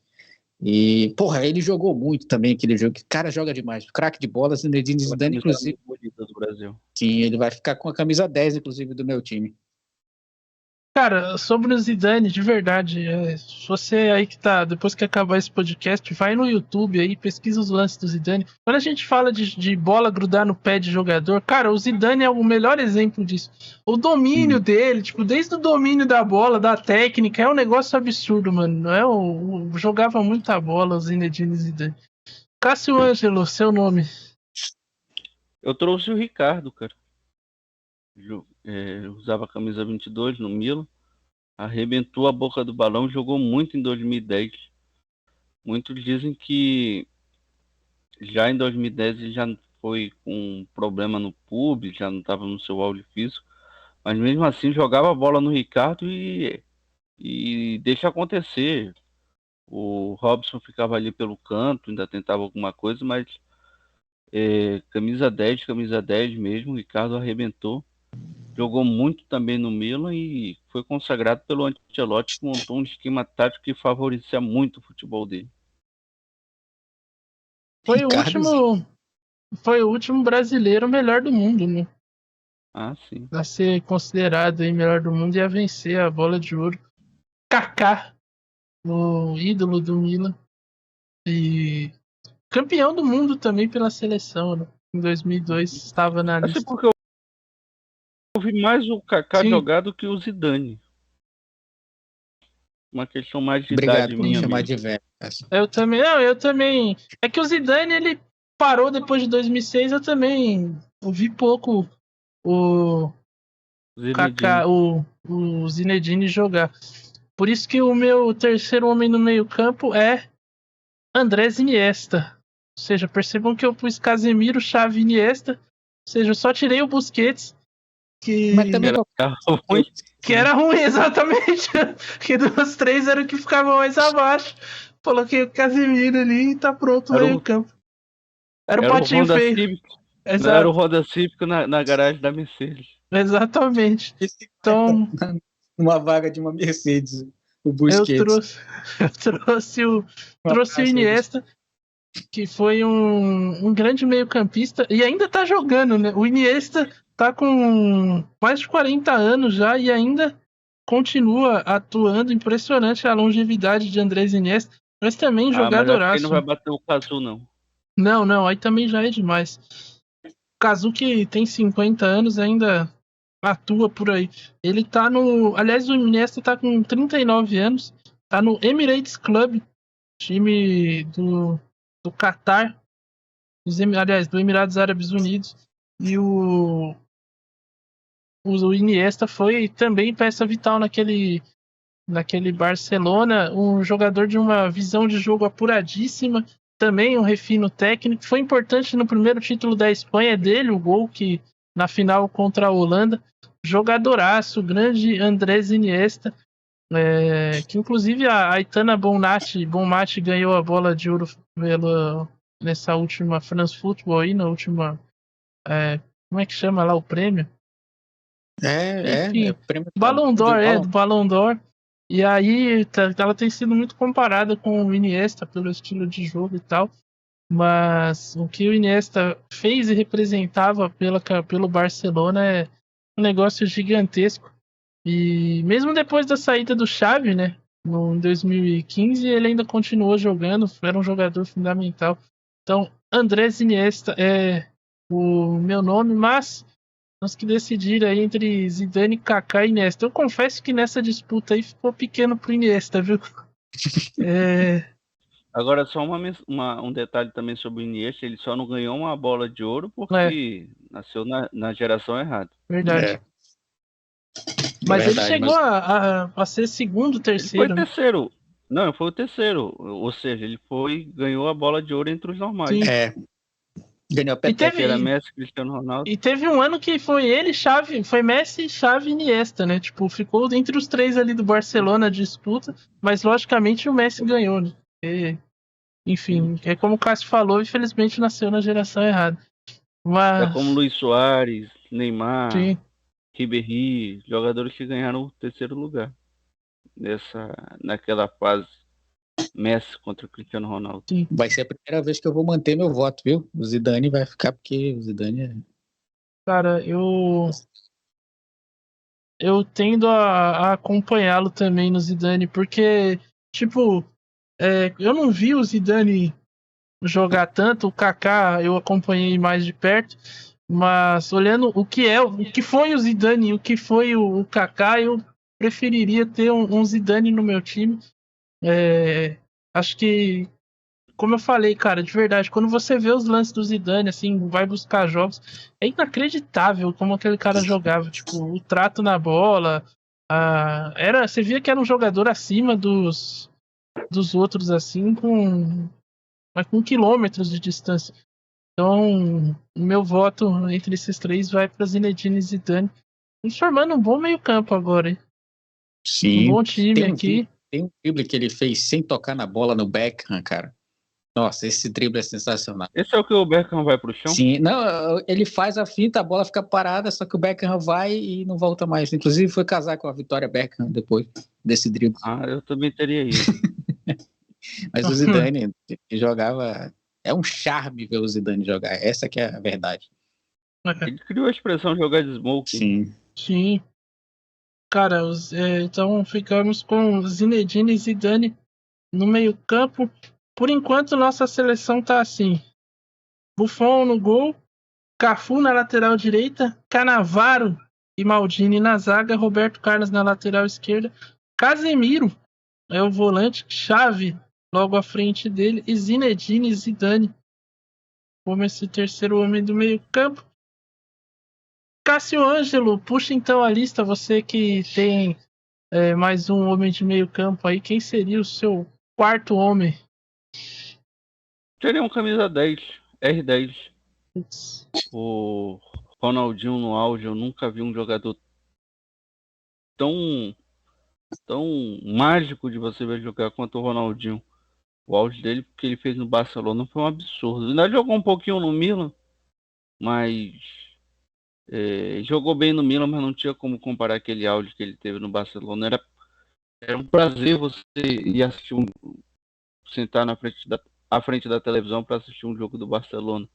E, porra, ele jogou muito também aquele jogo. O cara joga demais. Craque de bola, Zinedine Zidane, inclusive. Do Brasil. Sim, ele vai ficar com a camisa 10, inclusive, do meu time. Cara, sobre o Zidane, de verdade, se você aí que tá, depois que acabar esse podcast, vai no YouTube aí, pesquisa os lances do Zidane. Quando a gente fala de bola grudar no pé de jogador, cara, o Zidane é o melhor exemplo disso. O domínio dele, tipo, desde o domínio da bola, da técnica, é um negócio absurdo, mano. Não é jogava muita bola o Zinedine Zidane. Cássio Ângelo, seu nome. Eu trouxe o Ricardo, cara. Usava a camisa 22 no Milan, arrebentou a boca do balão, jogou muito em 2010. Muitos dizem que já em 2010 ele já foi com um problema no pub, já não estava no seu auge físico, mas mesmo assim jogava a bola no Ricardo e deixa acontecer. O Robson ficava ali pelo canto, ainda tentava alguma coisa, mas camisa 10 mesmo, o Ricardo arrebentou. Jogou muito também no Milan e foi consagrado pelo Ancelotti, que montou um esquema tático que favorecia muito o futebol dele. Foi o último brasileiro melhor do mundo, né? Sim. A ser considerado aí melhor do mundo e a vencer a bola de ouro. Kaká, o ídolo do Milan. E campeão do mundo também pela seleção, né? Em 2002 estava na lista. Porque eu vi mais o Kaká jogar do que o Zidane. Uma questão mais de idade minha. Obrigado por me chamar de velho. Eu também. É que o Zidane, ele parou depois de 2006, eu também ouvi pouco Kaká, o Zinedine jogar. Por isso que o meu terceiro homem no meio-campo é Andrés Iniesta. Ou seja, percebam que eu pus Casemiro, Xavi, Iniesta. Ou seja, eu só tirei o Busquets, Mas também que era ruim, exatamente. Que dos três era o que ficava mais abaixo. Coloquei o Casemiro ali e tá pronto o meio-campo. Era o potinho feio. Era o Honda Civic na garagem da Mercedes. Exatamente. Então, uma vaga de uma Mercedes, o Busquets. Eu trouxe o Iniesta, que foi um grande meio-campista e ainda tá jogando, né? O Iniesta tá com mais de 40 anos já e ainda continua atuando. Impressionante a longevidade de Andrés Iniesta, mas também jogadoraço. Mas ele não vai bater o Cazu, não. Não, aí também já é demais. O Cazu, que tem 50 anos, ainda atua por aí. Ele tá no... Aliás, o Iniesta tá com 39 anos, tá no Emirates Club, time do Qatar, aliás, do Emirados Árabes Unidos. E o Iniesta foi também peça vital naquele Barcelona, um jogador de uma visão de jogo apuradíssima, também um refino técnico. Foi importante no primeiro título da Espanha dele, o gol que na final contra a Holanda. Jogadoraço, grande Andrés Iniesta, que inclusive a Aitana Bonmati ganhou a bola de ouro nessa última France Football aí, na última... como é que chama lá o prêmio? Enfim, prêmio Ballon d'Or, do Ballon d'Or. E aí ela tem sido muito comparada com o Iniesta pelo estilo de jogo e tal, mas o que o Iniesta fez e representava pelo Barcelona é um negócio gigantesco. E mesmo depois da saída do Xavi, né, em 2015, ele ainda continuou jogando, era um jogador fundamental. Então, Andrés Iniesta é o meu nome, mas nós que decidiram aí entre Zidane, Kaká e Iniesta. Eu confesso que nessa disputa aí ficou pequeno pro Iniesta, viu? Agora, só um detalhe também sobre o Iniesta, ele só não ganhou uma bola de ouro porque nasceu na geração errada. Verdade. Mas ele chegou a ser segundo, terceiro. Ele foi terceiro. Não, ele foi o terceiro. Ou seja, ele ganhou a bola de ouro entre os normais. Sim. Ganhou a peteca. Era Messi, Cristiano Ronaldo. E teve um ano que foi ele, Xavi, foi Messi, Xavi e Iniesta, né? Tipo, ficou entre os três ali do Barcelona a disputa, mas logicamente o Messi ganhou, né? Enfim, é como o Cássio falou, infelizmente nasceu na geração errada. Mas... É como Luis Soares, Neymar, sim, Ribéry, jogadores que ganharam o terceiro lugar naquela fase. Messi contra o Cristiano Ronaldo. sim. Vai ser a primeira vez que eu vou manter meu voto, viu? O Zidane vai ficar porque o Zidane é... Cara, eu tendo a acompanhá-lo também no Zidane, porque, tipo, eu não vi o Zidane jogar tanto, o Kaká eu acompanhei mais de perto, mas olhando o que foi o Zidane e o que foi o Kaká, eu preferiria ter um Zidane no meu time. Acho que, como eu falei, cara, de verdade, quando você vê os lances do Zidane, assim, vai buscar jogos, é inacreditável como aquele cara jogava, tipo, o trato na bola, você via que era um jogador acima dos outros, assim, com quilômetros de distância. Então, o meu voto entre esses três vai para Zinedine e Zidane, formando um bom meio-campo agora, hein? Sim. Um bom time aqui. Tem um drible que ele fez sem tocar na bola no Beckham, cara. Nossa, esse drible é sensacional. Esse é o que o Beckham vai pro chão? Sim, não, ele faz a finta, a bola fica parada, só que o Beckham vai e não volta mais. Inclusive foi casar com a Vitória Beckham depois desse drible. Eu também teria isso. Mas o Zidane jogava... É um charme ver o Zidane jogar, essa que é a verdade. Ele criou a expressão jogar de smoke. Sim. Cara, então ficamos com Zinedine e Zidane no meio-campo. Por enquanto, nossa seleção tá assim: Buffon no gol, Cafu na lateral direita, Cannavaro e Maldini na zaga, Roberto Carlos na lateral esquerda, Casemiro é o volante, Xavi logo à frente dele e Zinedine e Zidane como esse terceiro homem do meio-campo. Cássio Ângelo, puxa então a lista, você que tem mais um homem de meio campo aí, quem seria o seu quarto homem? Seria um camisa 10, R10. Putz. O Ronaldinho no auge, eu nunca vi um jogador tão mágico de você ver jogar quanto o Ronaldinho. O auge dele, que ele fez no Barcelona, foi um absurdo. Ainda jogou um pouquinho no Milan, mas jogou bem no Milan, mas não tinha como comparar aquele auge que ele teve no Barcelona. Era um prazer você ir assistir sentar à frente da televisão para assistir um jogo do Barcelona.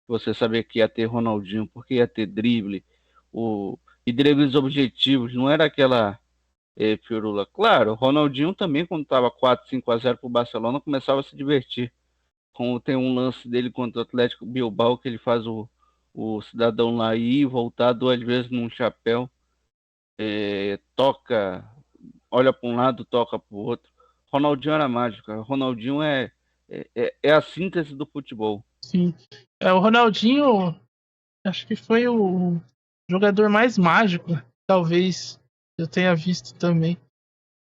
Você sabia que ia ter Ronaldinho, porque ia ter drible, e dribles objetivos, não era aquela firula. Claro, o Ronaldinho também, quando estava 4-5-0 para o Barcelona, começava a se divertir. Como tem um lance dele contra o Atlético Bilbao, que ele faz o cidadão lá ir e voltar 2 vezes num chapéu, toca, olha para um lado, toca para o outro. Ronaldinho era mágico. Ronaldinho é a síntese do futebol. Sim. O Ronaldinho, acho que foi o jogador mais mágico, talvez eu tenha visto também.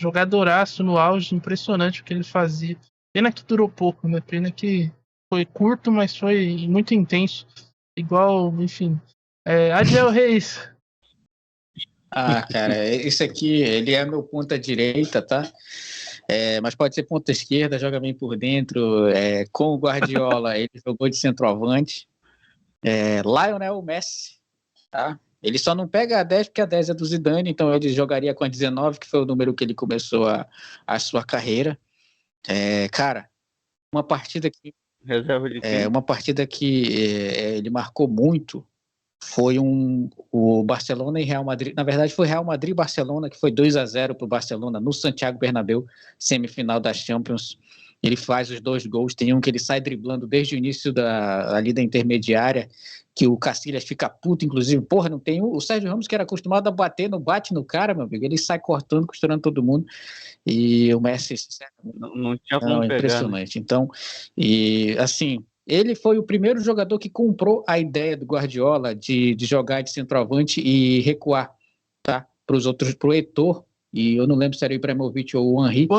Jogadoraço no auge, impressionante o que ele fazia. Pena que durou pouco, né? Pena que foi curto, mas foi muito intenso. Igual, enfim. Adiel Reis. Cara, esse aqui, ele é meu ponta direita, tá? Mas pode ser ponta esquerda, joga bem por dentro. Com o Guardiola, ele jogou de centroavante. Lionel Messi, tá? Ele só não pega a 10 porque a 10 é do Zidane, então ele jogaria com a 19, que foi o número que ele começou a sua carreira. Cara, uma partida que ele marcou muito foi o Barcelona e Real Madrid. Na verdade, foi Real Madrid e Barcelona, que foi 2-0 para o Barcelona no Santiago Bernabéu, semifinal da Champions. Ele faz os 2 gols. Tem um que ele sai driblando desde o início ali da intermediária, que o Casillas fica puto, inclusive. Porra, não tem o Sérgio Ramos, que era acostumado a bater, não bate no cara, meu amigo. Ele sai cortando, costurando todo mundo. E o Messi, não tinha como pegar, impressionante. Né? Então, e assim, ele foi o primeiro jogador que comprou a ideia do Guardiola de jogar de centroavante e recuar, tá? Para os outros, pro Heitor, e eu não lembro se era o Ibrahimovic ou o Henry.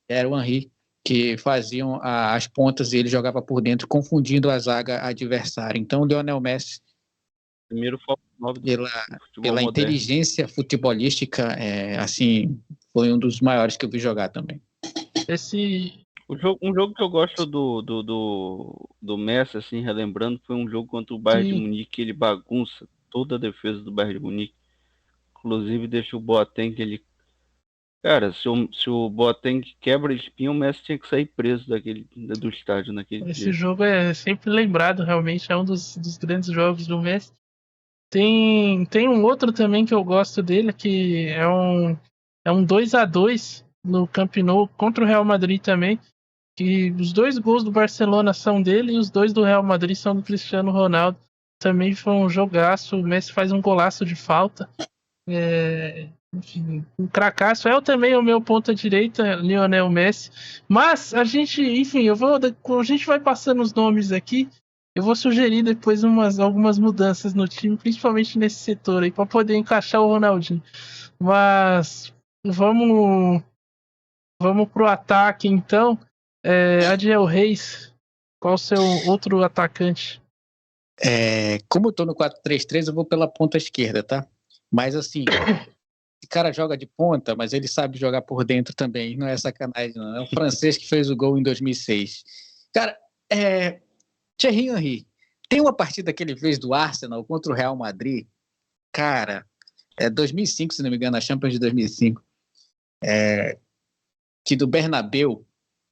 Era o Henry, que faziam as pontas e ele jogava por dentro, confundindo a zaga adversária. Então, o Lionel Messi, primeiro pela inteligência futebolística, assim, foi um dos maiores que eu vi jogar também. Um jogo que eu gosto do Messi, assim, relembrando, foi um jogo contra o Bayern de Munique, ele bagunça toda a defesa do Bayern de Munique. Inclusive deixa o Boateng, cara, se o Boateng quebra a espinha, o Messi tinha que sair preso do estádio naquele dia. Esse jogo é sempre lembrado, realmente, é um dos grandes jogos do Messi. Tem um outro também que eu gosto dele, que é um 2-2 no Camp Nou contra o Real Madrid também, que os 2 gols do Barcelona são dele e os 2 do Real Madrid são do Cristiano Ronaldo. Também foi um jogaço, o Messi faz um golaço de falta. Enfim, um cracaço. Também o meu ponta direita, Lionel Messi. Mas a gente, enfim, a gente vai passando os nomes aqui. Eu vou sugerir depois algumas mudanças no time, principalmente nesse setor aí, para poder encaixar o Ronaldinho. Mas vamos pro ataque então. Adiel Reis, qual o seu outro atacante? Como eu tô no 4-3-3, eu vou pela ponta esquerda, tá? Mas assim, esse cara joga de ponta, mas ele sabe jogar por dentro também, não é sacanagem não. É o francês que fez o gol em 2006. Cara, Thierry Henry, tem uma partida que ele fez do Arsenal contra o Real Madrid, cara, 2005, se não me engano, a Champions de 2005, que do Bernabéu,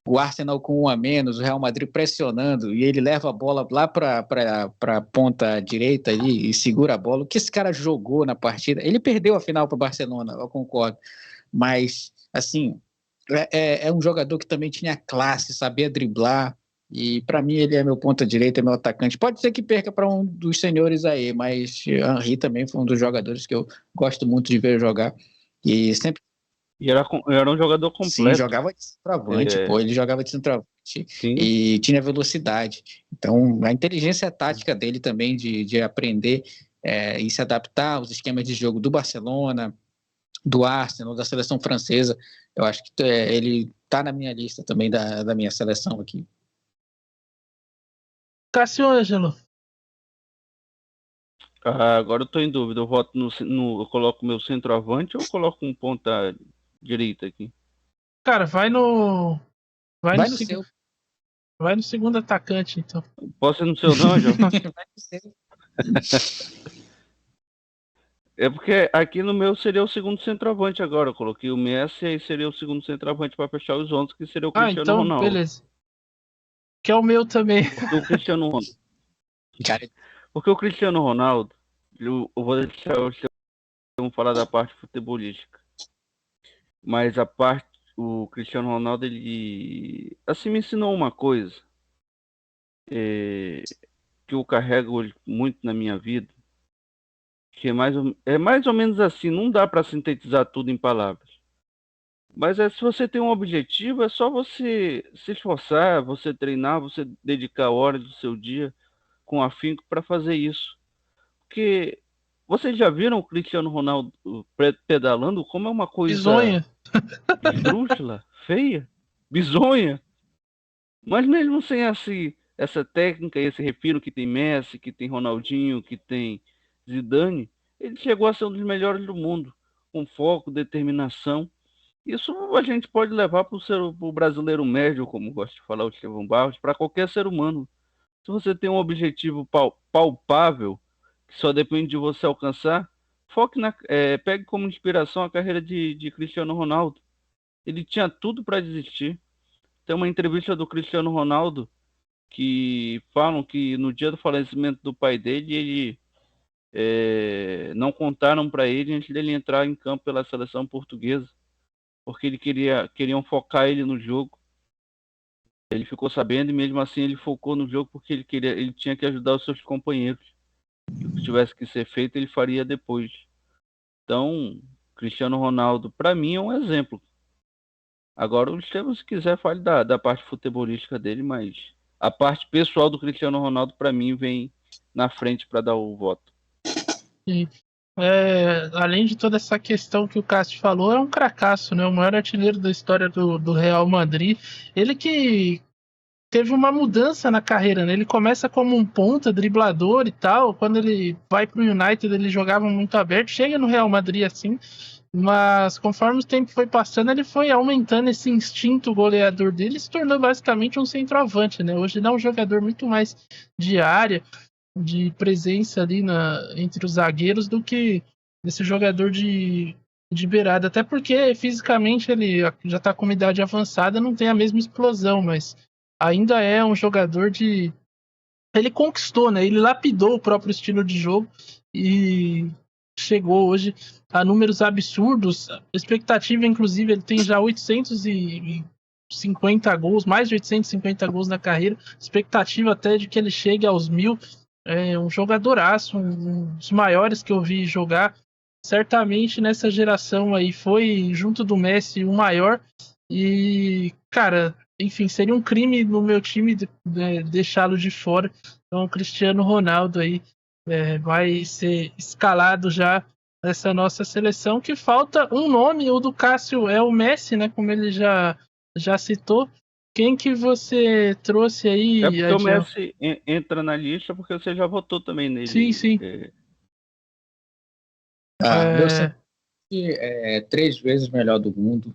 o Arsenal com 1 a menos, o Real Madrid pressionando, e ele leva a bola lá para a ponta direita ali e segura a bola. O que esse cara jogou na partida? Ele perdeu a final para o Barcelona, eu concordo, mas, assim, é um jogador que também tinha classe, sabia driblar, e para mim ele é meu ponta direita, é meu atacante. Pode ser que perca para um dos senhores aí, mas Henry também foi um dos jogadores que eu gosto muito de ver jogar, e sempre... E era um jogador completo. Sim, jogava de centroavante, ele jogava de centroavante. Sim. E tinha velocidade. Então, a inteligência tática dele também de aprender e se adaptar aos esquemas de jogo do Barcelona, do Arsenal, da seleção francesa. Eu acho que ele está na minha lista também da minha seleção aqui. Cássio Ângelo. Agora eu tô em dúvida. Eu voto eu coloco meu centroavante ou coloco um ponta direita aqui? Cara, vai no seu. Vai no segundo atacante, então. Posso ir no seu não, João? Vai no seu. É porque aqui no meu seria o segundo centroavante agora. Eu coloquei o Messi e aí seria o segundo centroavante para fechar os 11, que seria o Cristiano então, Ronaldo. Beleza. Que é o meu também. Do Cristiano Ronaldo. Porque o Cristiano Ronaldo, eu vou deixar vamos falar da parte futebolística. Mas o Cristiano Ronaldo, ele assim me ensinou uma coisa que eu carrego hoje muito na minha vida, que é mais ou menos assim, não dá para sintetizar tudo em palavras. Mas se você tem um objetivo, é só você se esforçar, você treinar, você dedicar horas do seu dia com afinco para fazer isso. Porque vocês já viram o Cristiano Ronaldo pedalando? Como é uma coisa Bizonha. esdrúxula, feia, bizonha. Mas mesmo sem essa técnica, esse refino que tem Messi, que tem Ronaldinho, que tem Zidane, ele chegou a ser um dos melhores do mundo, com foco, determinação. Isso a gente pode levar para o brasileiro médio, como gosta de falar o Estevão Barros, para qualquer ser humano. Se você tem um objetivo palpável, que só depende de você alcançar, pegue como inspiração a carreira de Cristiano Ronaldo. Ele tinha tudo para desistir. Tem uma entrevista do Cristiano Ronaldo que falam que no dia do falecimento do pai dele, não contaram para ele antes dele entrar em campo pela seleção portuguesa, porque queriam focar ele no jogo. Ele ficou sabendo e mesmo assim ele focou no jogo porque ele tinha que ajudar os seus companheiros. O que tivesse que ser feito, ele faria depois. Então, Cristiano Ronaldo, para mim, é um exemplo. Agora, o Estevam, se quiser, fale da parte futebolística dele, mas a parte pessoal do Cristiano Ronaldo, para mim, vem na frente para dar o voto. Sim. Além de toda essa questão que o Cássio falou, é um cracaço, né? O maior artilheiro da história do Real Madrid. Ele que teve uma mudança na carreira, né? Ele começa como um ponta, driblador e tal. Quando ele vai pro United, ele jogava muito aberto. Chega no Real Madrid assim, mas conforme o tempo foi passando, ele foi aumentando esse instinto goleador dele e se tornou basicamente um centroavante, né? Hoje ele é um jogador muito mais de área, de presença ali entre os zagueiros do que esse jogador de beirada. Até porque fisicamente ele já está com uma idade avançada, não tem a mesma explosão, mas ainda é um jogador de... Ele conquistou, né? Ele lapidou o próprio estilo de jogo e chegou hoje a números absurdos. A expectativa, inclusive, ele tem já 850 gols, mais de 850 gols na carreira. Expectativa até de que ele chegue aos 1000. É um jogadoraço, um dos maiores que eu vi jogar. Certamente nessa geração aí foi, junto do Messi, o maior. E, cara, enfim, seria um crime no meu time deixá-lo de fora. Então, o Cristiano Ronaldo aí vai ser escalado já nessa nossa seleção, que falta um nome. O do Cássio é o Messi, né? Como ele já citou. Quem que você trouxe aí? É porque o Messi entra na lista porque você já votou também nele. Sim. Meu é 3 vezes melhor do mundo.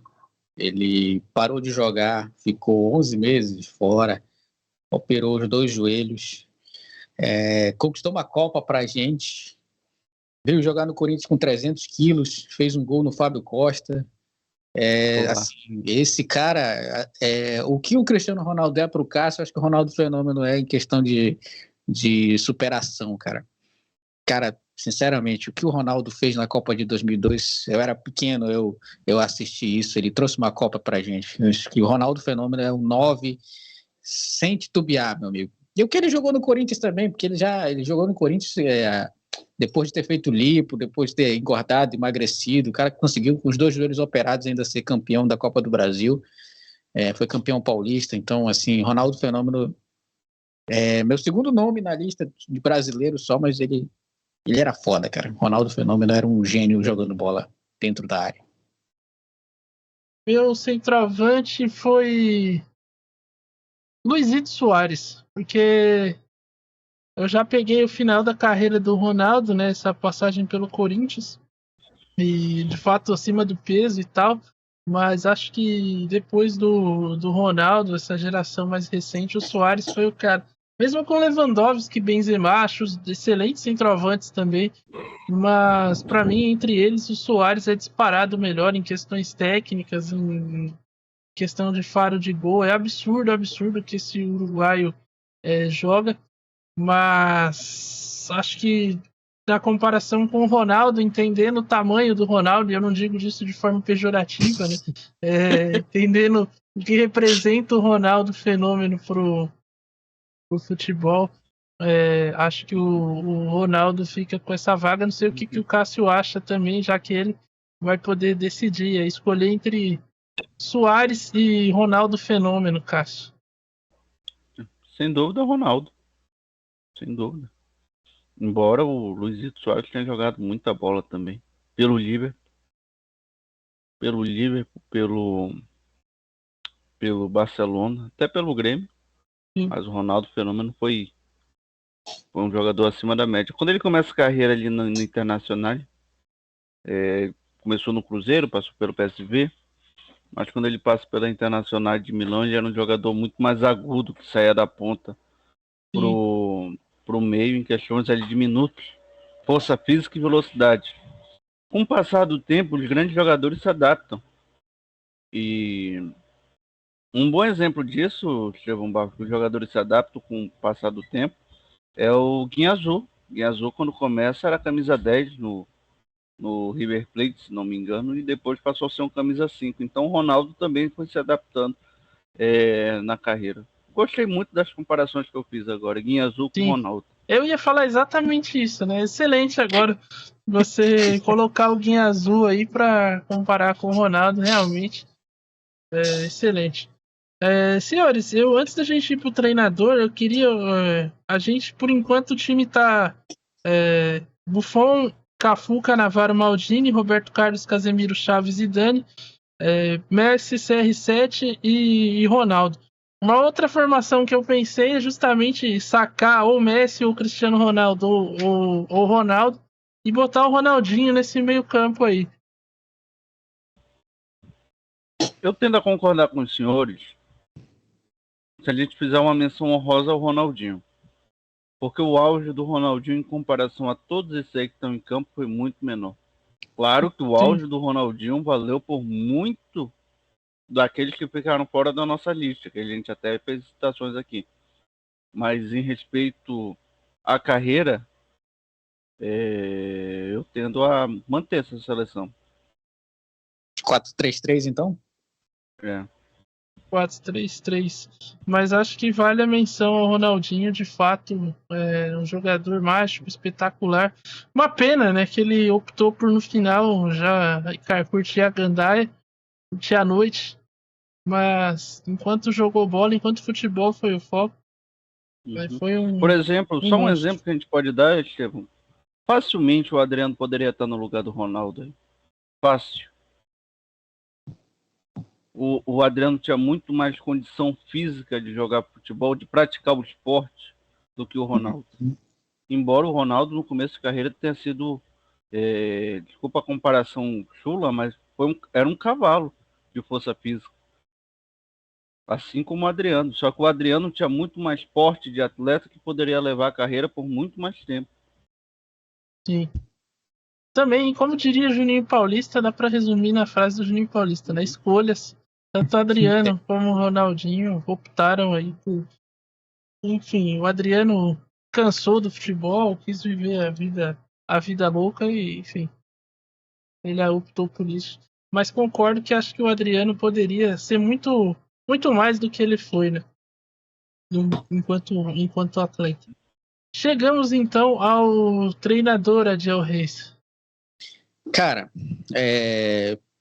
Ele parou de jogar, ficou 11 meses fora, operou os 2 joelhos, conquistou uma Copa pra gente, veio jogar no Corinthians com 300 quilos, fez um gol no Fábio Costa. Assim, esse cara, o que o Cristiano Ronaldo é pro Cássio, acho que o Ronaldo Fenômeno é em questão de superação, cara. Cara, sinceramente, o que o Ronaldo fez na Copa de 2002, eu era pequeno, eu assisti isso, ele trouxe uma Copa pra gente. Eu acho que o Ronaldo Fenômeno é um 9 sem titubear, meu amigo. E o que ele jogou no Corinthians também, porque ele jogou no Corinthians depois de ter feito lipo, depois de ter engordado, emagrecido, o cara que conseguiu com os 2 joelhos operados ainda ser campeão da Copa do Brasil, foi campeão paulista. Então, assim, Ronaldo Fenômeno é meu segundo nome na lista de brasileiros só, mas ele Ele era foda, cara. Ronaldo Fenômeno era um gênio jogando bola dentro da área. Meu centroavante foi Luizito Soares, porque eu já peguei o final da carreira do Ronaldo, né? Essa passagem pelo Corinthians. E de fato acima do peso e tal. Mas acho que depois do Ronaldo, essa geração mais recente, o Soares foi o cara. Mesmo com Lewandowski, Benzema, acho excelentes centroavantes também. Mas para mim, entre eles, o Soares é disparado melhor em questões técnicas, em questão de faro de gol. É absurdo que esse uruguaio joga. Mas acho que na comparação com o Ronaldo, entendendo o tamanho do Ronaldo, e eu não digo disso de forma pejorativa, né? Entendendo o que representa o Ronaldo Fenômeno pro futebol, acho que o Ronaldo fica com essa vaga. Não sei o que o Cássio acha também, já que ele vai poder decidir, escolher entre Soares e Ronaldo Fenômeno, Cássio. Sem dúvida, Ronaldo. Sem dúvida. Embora o Luizito Soares tenha jogado muita bola também. Pelo Liverpool, pelo Barcelona, até pelo Grêmio. Sim. Mas o Ronaldo Fenômeno foi um jogador acima da média. Quando ele começa a carreira ali no Internacional, começou no Cruzeiro, passou pelo PSV, mas quando ele passa pela Internacional de Milão, ele era um jogador muito mais agudo, que saía da ponta pro meio em questões ali de minutos, força física e velocidade. Com o passar do tempo, os grandes jogadores se adaptam. E um bom exemplo disso, Estevão Barros, que os jogadores se adaptam com o passar do tempo, é o Guinha Azul. Guinha Azul, quando começa, era camisa 10 no River Plate, se não me engano, e depois passou a ser um camisa 5. Então o Ronaldo também foi se adaptando na carreira. Gostei muito das comparações que eu fiz agora, Guinha Azul com Ronaldo. Eu ia falar exatamente isso, né? Excelente agora você colocar o Guinha Azul aí para comparar com o Ronaldo, realmente excelente. Senhores, antes da gente ir pro treinador, eu queria. A gente, por enquanto, o time tá Buffon, Cafu, Cannavaro, Maldini, Roberto Carlos, Casemiro, Chaves e Dani, Messi, CR7 e Ronaldo. Uma outra formação que eu pensei é justamente sacar ou Messi ou Cristiano Ronaldo ou Ronaldo e botar o Ronaldinho nesse meio campo aí. Eu tendo a concordar com os senhores se a gente fizer uma menção honrosa ao Ronaldinho. Porque o auge do Ronaldinho em comparação a todos esses aí que estão em campo foi muito menor. Claro que o auge do Ronaldinho valeu por muito daqueles que ficaram fora da nossa lista, que a gente até fez citações aqui. Mas em respeito à carreira, eu tendo a manter essa seleção. 4-3-3, então? 4-3-3. Mas acho que vale a menção ao Ronaldinho, de fato, um jogador mágico, espetacular. Uma pena, né, que ele optou por no final já curtir a gandaia, curtir a noite. Mas enquanto jogou bola, enquanto futebol foi o foco. Foi Por exemplo, só um exemplo que a gente pode dar, Estevão. Facilmente o Adriano poderia estar no lugar do Ronaldo aí. Fácil. O Adriano tinha muito mais condição física de jogar futebol, de praticar o esporte, do que o Ronaldo. Embora o Ronaldo, no começo da carreira, tenha sido, desculpa a comparação chula, mas era um cavalo de força física. Assim como o Adriano. Só que o Adriano tinha muito mais porte de atleta que poderia levar a carreira por muito mais tempo. Sim. Também, como diria Juninho Paulista, dá para resumir na frase do Juninho Paulista, né? Escolhas. Tanto o Adriano como o Ronaldinho optaram aí por... Enfim, o Adriano cansou do futebol, quis viver a vida louca e, enfim, ele optou por isso. Mas concordo que acho que o Adriano poderia ser muito mais do que ele foi, né? Enquanto atleta. Chegamos então ao treinador Adiel Reis. Cara,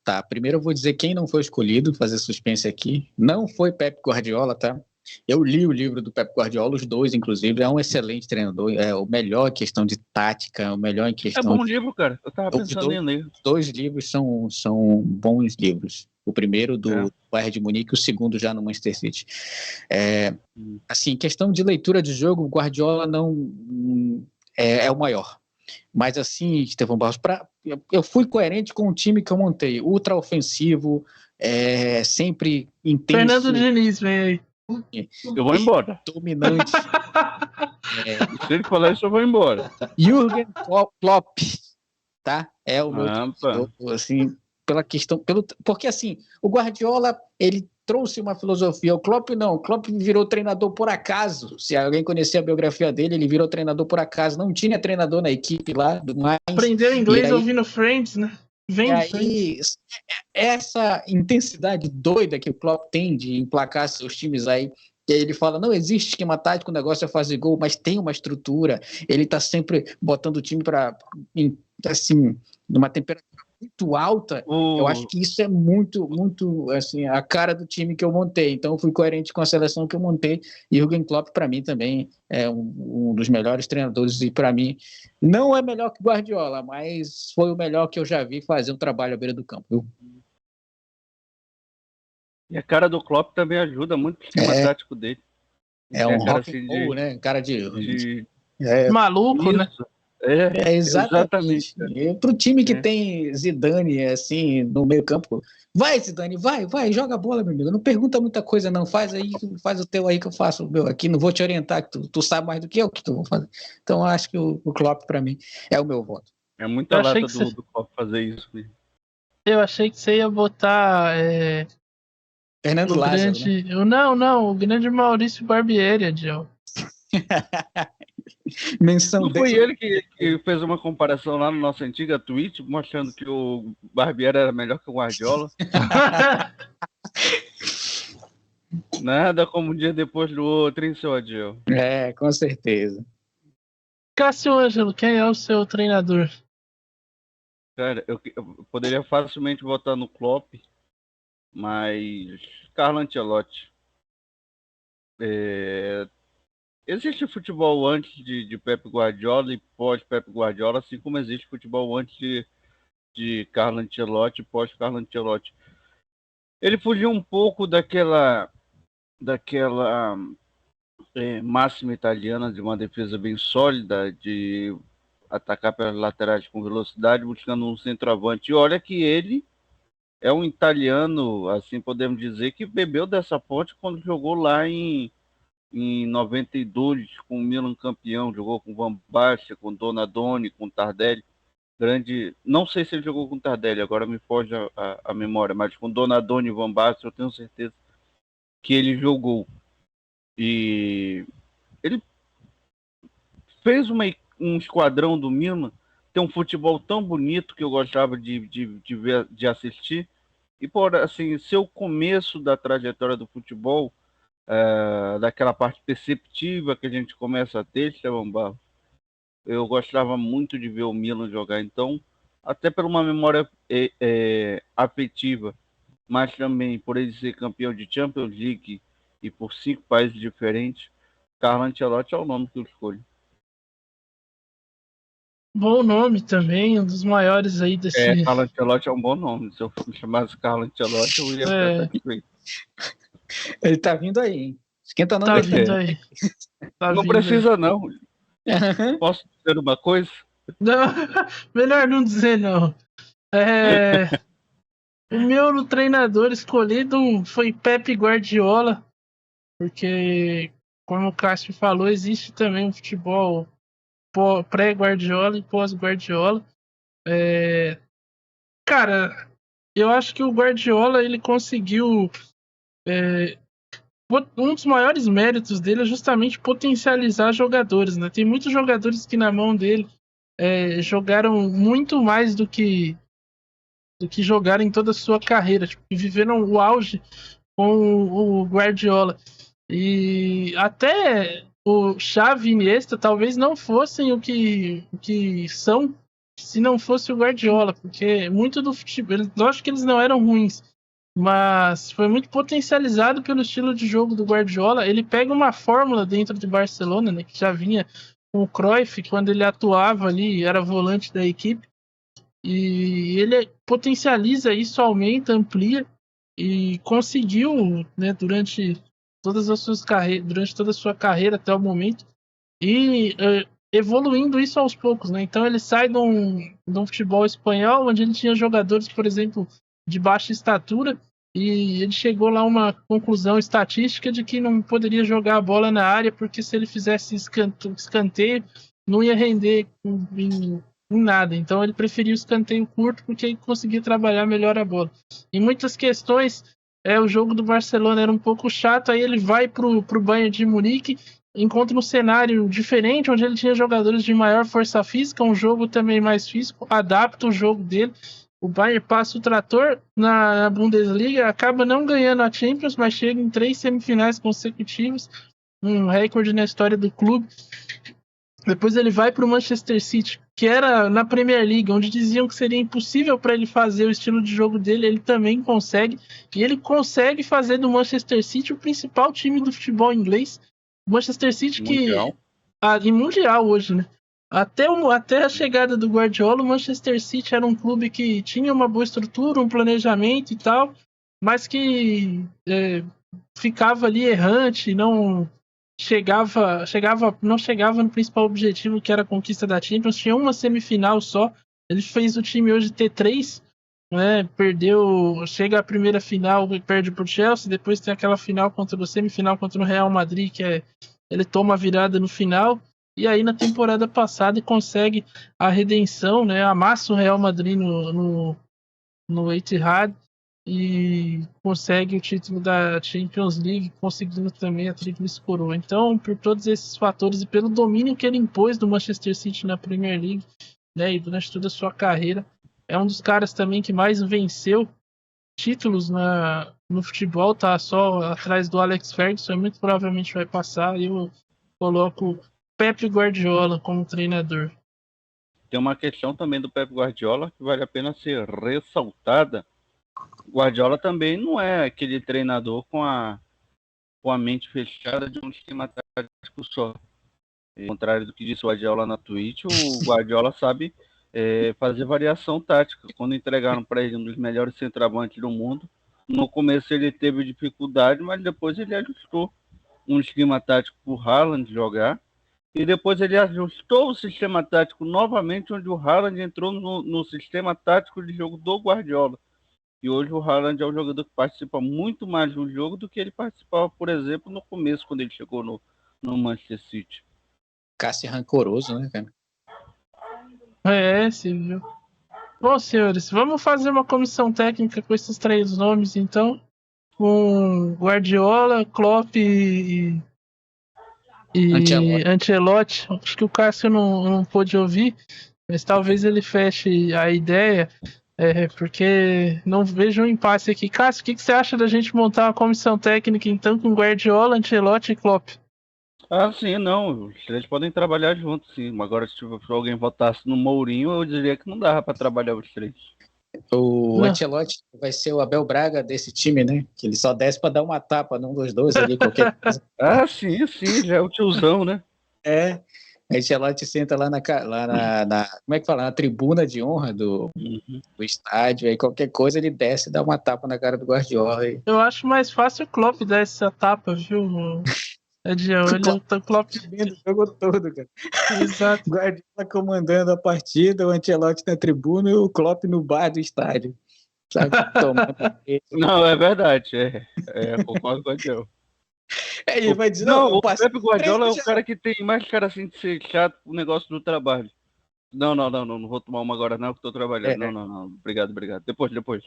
tá. Primeiro eu vou dizer quem não foi escolhido, fazer suspense aqui. Não foi Pep Guardiola, tá? Eu li o livro do Pep Guardiola, os dois, inclusive. É um excelente treinador. É o melhor em questão de tática, o melhor em É questão bom livro, cara. Eu tava pensando em ler. Os dois livros são bons livros. O primeiro do Bayern de Munique, o segundo já no Manchester City. Assim, questão de leitura de jogo, o Guardiola não é o maior. Mas assim, Estevão Barros, eu fui coerente com o time que eu montei. Ultra ofensivo, sempre intenso. Fernando Diniz, vem aí. Eu vou embora. Dominante. Se ele falar isso, eu vou embora. Jürgen Klopp, tá? É o meu Rampa. assim, pela questão, porque assim, o Guardiola, ele trouxe uma filosofia, o Klopp não, o Klopp virou treinador por acaso. Se alguém conhecer a biografia dele, ele virou treinador por acaso, não tinha treinador na equipe lá, mas aprendeu inglês ouvindo Friends, né? Essa intensidade doida que o Klopp tem de emplacar seus times aí, e aí ele fala, não existe esquema tático, o negócio é fazer gol, mas tem uma estrutura, ele tá sempre botando o time para, assim, numa temperatura muito alta. Eu acho que isso é muito, muito, assim, a cara do time que eu montei, então eu fui coerente com a seleção que eu montei, e Jürgen Klopp, para mim, também é um dos melhores treinadores, e para mim, não é melhor que o Guardiola, mas foi o melhor que eu já vi fazer um trabalho à beira do campo, viu? E a cara do Klopp também ajuda muito o esquema tático dele. É um rock and roll, né? Cara de maluco, isso, né? Exatamente. Para o time que tem Zidane assim no meio campo, vai Zidane, vai, joga a bola, meu amigo. Não pergunta muita coisa não, faz o teu aí que eu faço o meu aqui, não vou te orientar, que tu sabe mais do que eu que tu vou fazer. Então eu acho que o Klopp para mim é o meu voto. É muita lata do Klopp fazer isso. Né? Eu achei que você ia botar Fernando Lázaro, grande... né? Não, o grande Maurício Barbieri, Adil. Menção não foi ele que fez uma comparação lá no nosso antiga tweet, mostrando que o Barbieri era melhor que o Guardiola. Nada como um dia depois do outro, hein, seu Adil? Com certeza. Cássio Ângelo, quem é o seu treinador? Cara, eu poderia facilmente votar no Klopp, mas Carlo Ancelotti. Existe futebol antes de Pep Guardiola e pós Pep Guardiola, assim como existe futebol antes de Carlo Ancelotti e pós Carlo Ancelotti. Ele fugiu um pouco daquela máxima italiana de uma defesa bem sólida, de atacar pelas laterais com velocidade, buscando um centroavante. E olha que ele é um italiano, assim podemos dizer, que bebeu dessa fonte quando jogou lá em 92, com o Milan campeão, jogou com Van Basten, com Donadoni, com Tardelli, não sei se ele jogou com Tardelli, agora me foge a memória, mas com Donadoni e Van Basten eu tenho certeza que ele jogou. E ele fez um esquadrão do Milan, tem um futebol tão bonito que eu gostava de ver, de assistir, e por assim, seu começo da trajetória do futebol, daquela parte perceptiva que a gente começa a ter, Estevão Barros, eu gostava muito de ver o Milan jogar, então, até por uma memória afetiva, mas também por ele ser campeão de Champions League e por 5 países diferentes, Carlo Ancelotti é o nome que eu escolho. Bom nome também, um dos maiores aí desse... Carlo Ancelotti é um bom nome, se eu me chamasse Carlo Ancelotti eu ia ficar satisfeito. Ele tá vindo aí, hein? Esquenta não. Tá vindo aí. Não precisa não. Posso dizer uma coisa? Não, melhor não dizer não. O meu treinador escolhido foi Pep Guardiola, porque, como o Cássio falou, existe também um futebol pré-Guardiola e pós-Guardiola. Cara, eu acho que o Guardiola ele conseguiu... um dos maiores méritos dele é justamente potencializar jogadores, né? Tem muitos jogadores que na mão dele jogaram muito mais do que jogaram em toda a sua carreira, tipo, viveram o auge com o Guardiola. E até o Xavi e Iniesta talvez não fossem o que são se não fosse o Guardiola, porque muito do futebol, lógico que eles não eram ruins, mas foi muito potencializado pelo estilo de jogo do Guardiola. Ele pega uma fórmula dentro de Barcelona, né, que já vinha com o Cruyff, quando ele atuava ali, era volante da equipe, e ele potencializa isso, aumenta, amplia, e conseguiu, né, durante toda a sua carreira até o momento, e evoluindo isso aos poucos, né? Então ele sai de um futebol espanhol, onde ele tinha jogadores, por exemplo, de baixa estatura, e ele chegou lá a uma conclusão estatística de que não poderia jogar a bola na área, porque se ele fizesse escanteio, não ia render em nada. Então ele preferia o escanteio curto, porque ele conseguia trabalhar melhor a bola. Em muitas questões, o jogo do Barcelona era um pouco chato, aí ele vai pro Bayern de Munique, encontra um cenário diferente, onde ele tinha jogadores de maior força física, um jogo também mais físico, adapta o jogo dele. O Bayern passa o trator na Bundesliga, acaba não ganhando a Champions, mas chega em 3 semifinais consecutivas, um recorde na história do clube. Depois ele vai para o Manchester City, que era na Premier League, onde diziam que seria impossível para ele fazer o estilo de jogo dele, ele também consegue. E ele consegue fazer do Manchester City o principal time do futebol inglês. O Manchester City Mundial. em Mundial hoje, né? Até a chegada do Guardiola, o Manchester City era um clube que tinha uma boa estrutura, um planejamento e tal, mas que ficava ali errante, não chegava no principal objetivo, que era a conquista da Champions. Tinha uma semifinal só. Ele fez o time hoje ter 3, né? Chega a primeira final e perde pro Chelsea, depois tem aquela semifinal contra o Real Madrid, que ele toma a virada no final, e aí na temporada passada consegue a redenção, né? Amassa o Real Madrid no Etihad e consegue o título da Champions League, conseguindo também a tríplice coroa. Então, por todos esses fatores e pelo domínio que ele impôs do Manchester City na Premier League, né, e durante toda a sua carreira, é um dos caras também que mais venceu títulos no futebol, tá só atrás do Alex Ferguson, muito provavelmente vai passar. Eu coloco Pep Guardiola como treinador. Tem uma questão também do Pep Guardiola que vale a pena ser ressaltada. Guardiola também não é aquele treinador com a mente fechada de um esquema tático só. Ao contrário do que disse o Guardiola na Twitch, o Guardiola sabe fazer variação tática. Quando entregaram para ele um dos melhores centroavantes do mundo, no começo ele teve dificuldade, mas depois ele ajustou um esquema tático para o Haaland jogar, e depois ele ajustou o sistema tático novamente, onde o Haaland entrou no sistema tático de jogo do Guardiola. E hoje o Haaland é um jogador que participa muito mais do jogo do que ele participava, por exemplo, no começo, quando ele chegou no Manchester City. Cássio rancoroso, né, cara? Sim, viu? Bom, senhores, vamos fazer uma comissão técnica com esses 3 nomes, então. Com Guardiola, Klopp e Ancelotti. Acho que o Cássio não pôde ouvir, mas talvez ele feche a ideia, porque não vejo um impasse aqui. Cássio, o que você acha da gente montar uma comissão técnica, então, com Guardiola, Ancelotti e Klopp? Ah, sim, não. Os 3 podem trabalhar juntos, sim. Agora, se alguém votasse no Mourinho, eu diria que não dava para trabalhar os 3. O Ancelotti vai ser o Abel Braga desse time, né? Que ele só desce para dar uma tapa num dos dois ali, qualquer coisa. Ah, sim, já é o tiozão, né? O Ancelotti senta lá como é que fala? Na tribuna de honra do estádio, aí qualquer coisa ele desce e dá uma tapa na cara do Guardiola. Eu acho mais fácil o Klopp dar essa tapa, viu? O Klopp o jogo todo, cara. Exato. Guardiola comandando a partida, o Ancelotti na tribuna e o Klopp no bar do estádio. Sabe? Não, é verdade. Concordo com o Guardiola. Ele vai dizer, o Pep Guardiola é o cara que tem mais cara assim de ser chato pro negócio do trabalho. Não vou tomar uma agora não, que tô trabalhando. Não. Obrigado. Depois.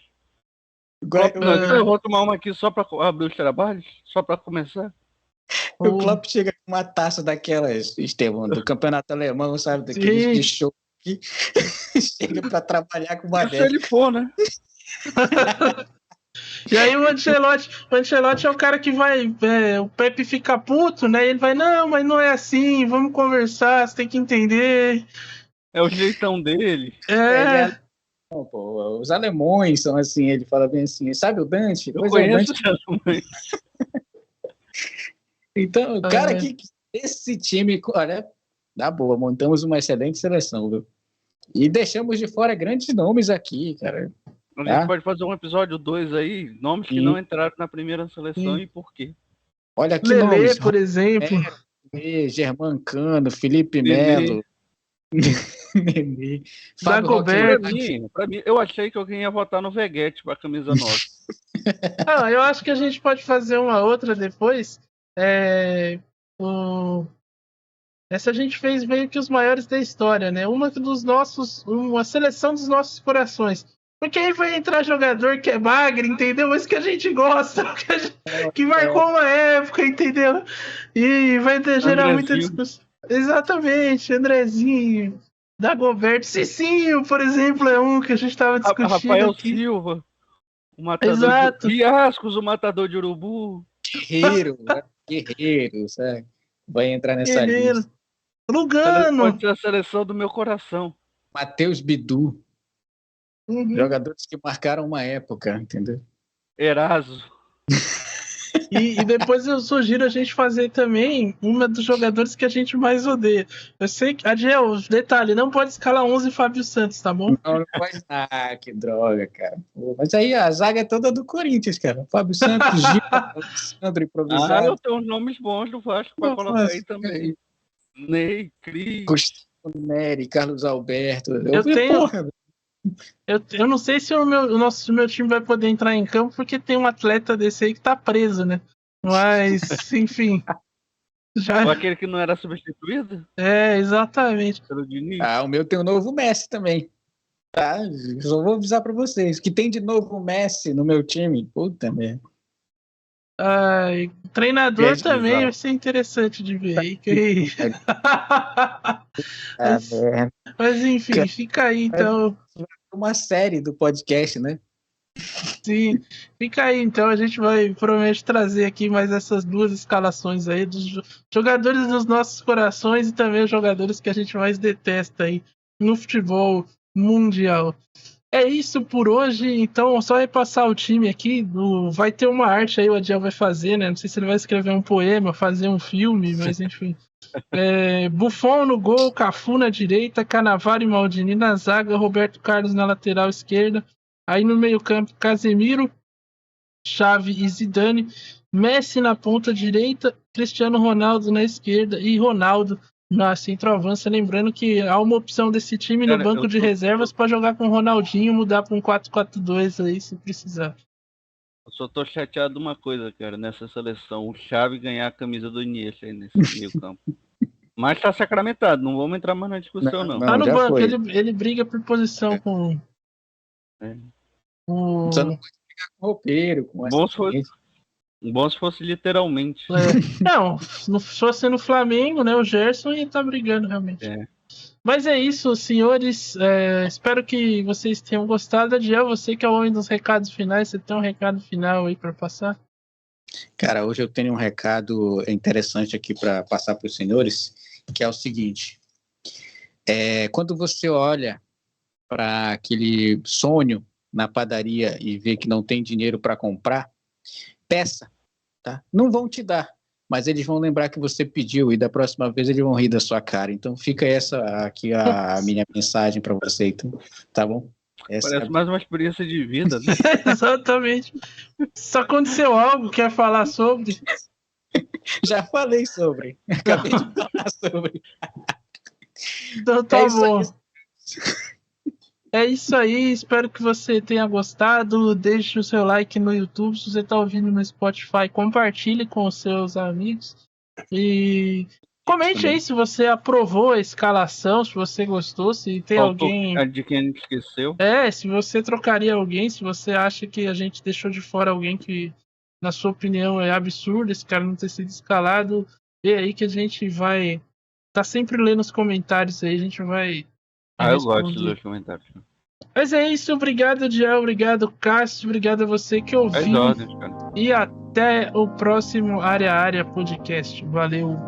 Eu vou tomar uma aqui só pra abrir os trabalhos, só pra começar. O Klopp chega com uma taça daquelas, Estevão, do campeonato alemão, sabe? Daqueles de show que chega pra trabalhar com uma dessa. Se ele for, né? E aí o Ancelotti é o cara que vai... o Pepe fica puto, né? Ele vai, não, mas não é assim, vamos conversar, você tem que entender. É o jeitão dele. Não, pô, os alemães são assim, ele fala bem assim, sabe o Dante? Eu Pois conheço o Dante. os alemães. Então, cara, esse time, olha, dá boa, montamos uma excelente seleção, viu? E deixamos de fora grandes nomes aqui, cara. A gente pode fazer um episódio 2 aí, nomes que não entraram na primeira seleção e por quê. Olha que Lelê, nomes. por exemplo. Germancano, Felipe Melo. Nenê. Dagoberto. Pra mim, eu achei que alguém ia votar no Veguete pra camisa 9. Eu acho que a gente pode fazer uma outra depois. Essa a gente fez meio que os maiores da história, né? Uma seleção dos nossos corações. Porque aí vai entrar jogador que é magro, entendeu? Mas que a gente gosta, que marcou uma época, entendeu? E vai gerar muita discussão. Exatamente, Andrezinho, Dagoberto, Cicinho, por exemplo, é um que a gente estava discutindo. Rafael aqui. Silva, o matador Exato. de Fiascos, o matador de urubu. Guerreiro, sabe? Vai entrar nessa lista. Lugano. Pode ser a seleção do meu coração. Matheus Bidu. Jogadores que marcaram uma época, entendeu? Eraso. E depois eu sugiro a gente fazer também uma dos jogadores que a gente mais odeia. Eu sei que, Adiel, detalhe, não pode escalar 11 Fábio Santos, tá bom? Não pode. Que droga, cara. Pô, mas aí a zaga é toda do Corinthians, cara. Fábio Santos, Gil, Alexandre, improvisado. Eu tenho uns nomes bons do Vasco pra colocar aí também. Ney, Cris. Gustavo Neri, Carlos Alberto. Eu não sei se o meu time vai poder entrar em campo porque tem um atleta desse aí que tá preso, né? Mas, enfim. Ou aquele que não era substituído? Exatamente. Pelo Diniz. O meu tem o novo Messi também. Tá? Só vou avisar pra vocês. Que tem de novo Messi no meu time. Puta merda. Treinador também vai ser interessante de ver aí. Mas enfim, fica aí então. Uma série do podcast, né? Sim, fica aí então. A gente vai provavelmente trazer aqui mais essas duas escalações aí dos jogadores dos nossos corações e também os jogadores que a gente mais detesta aí no futebol mundial. É isso por hoje, então só repassar o time aqui, vai ter uma arte aí, o Adiel vai fazer, né? Não sei se ele vai escrever um poema, fazer um filme, mas enfim. Buffon no gol, Cafu na direita, Cannavaro e Maldini na zaga, Roberto Carlos na lateral esquerda, aí no meio campo Casemiro, Xavi e Zidane, Messi na ponta direita, Cristiano Ronaldo na esquerda e Ronaldo na centroavança. Lembrando que há uma opção desse time no banco de reservas para jogar com o Ronaldinho, mudar para um 4-4-2 aí se precisar. Eu só tô chateado de uma coisa, cara, nessa seleção, o Xavi ganhar a camisa do Iniesta aí nesse meio campo. Mas tá sacramentado, não vamos entrar mais na discussão, não. Tá no banco, ele briga por posição com... Só não pode brigar com o roupeiro, com Bom se fosse literalmente. Não, se fosse no Flamengo, né? O Gerson ia estar brigando realmente. Mas é isso, senhores. Espero que vocês tenham gostado. Adiel, você que é o homem dos recados finais, você tem um recado final aí para passar? Cara, hoje eu tenho um recado interessante aqui para passar para os senhores, que é o seguinte. Quando você olha para aquele sonho na padaria e vê que não tem dinheiro para comprar, peça, tá? Não vão te dar, mas eles vão lembrar que você pediu e da próxima vez eles vão rir da sua cara. Então fica essa aqui a minha mensagem para você, então, tá bom? Parece mais uma experiência de vida, né? Exatamente. Se aconteceu algo, quer falar sobre? Já falei sobre. Acabei de falar sobre. Então tá bom. É isso aí, espero que você tenha gostado. Deixe o seu like no YouTube. Se você está ouvindo no Spotify, compartilhe com os seus amigos. E comente aí se você aprovou a escalação, se você gostou, se tem alguém... de quem a gente esqueceu. Se você trocaria alguém, se você acha que a gente deixou de fora alguém que, na sua opinião, é absurdo esse cara não ter sido escalado. Vê aí que a gente vai... Tá sempre lendo os comentários aí, a gente vai... eu gosto de ler os comentários. Mas é isso, obrigado, Adiel, obrigado, Cássio, obrigado a você que ouviu. Ordens, cara. E até o próximo Área Podcast. Valeu.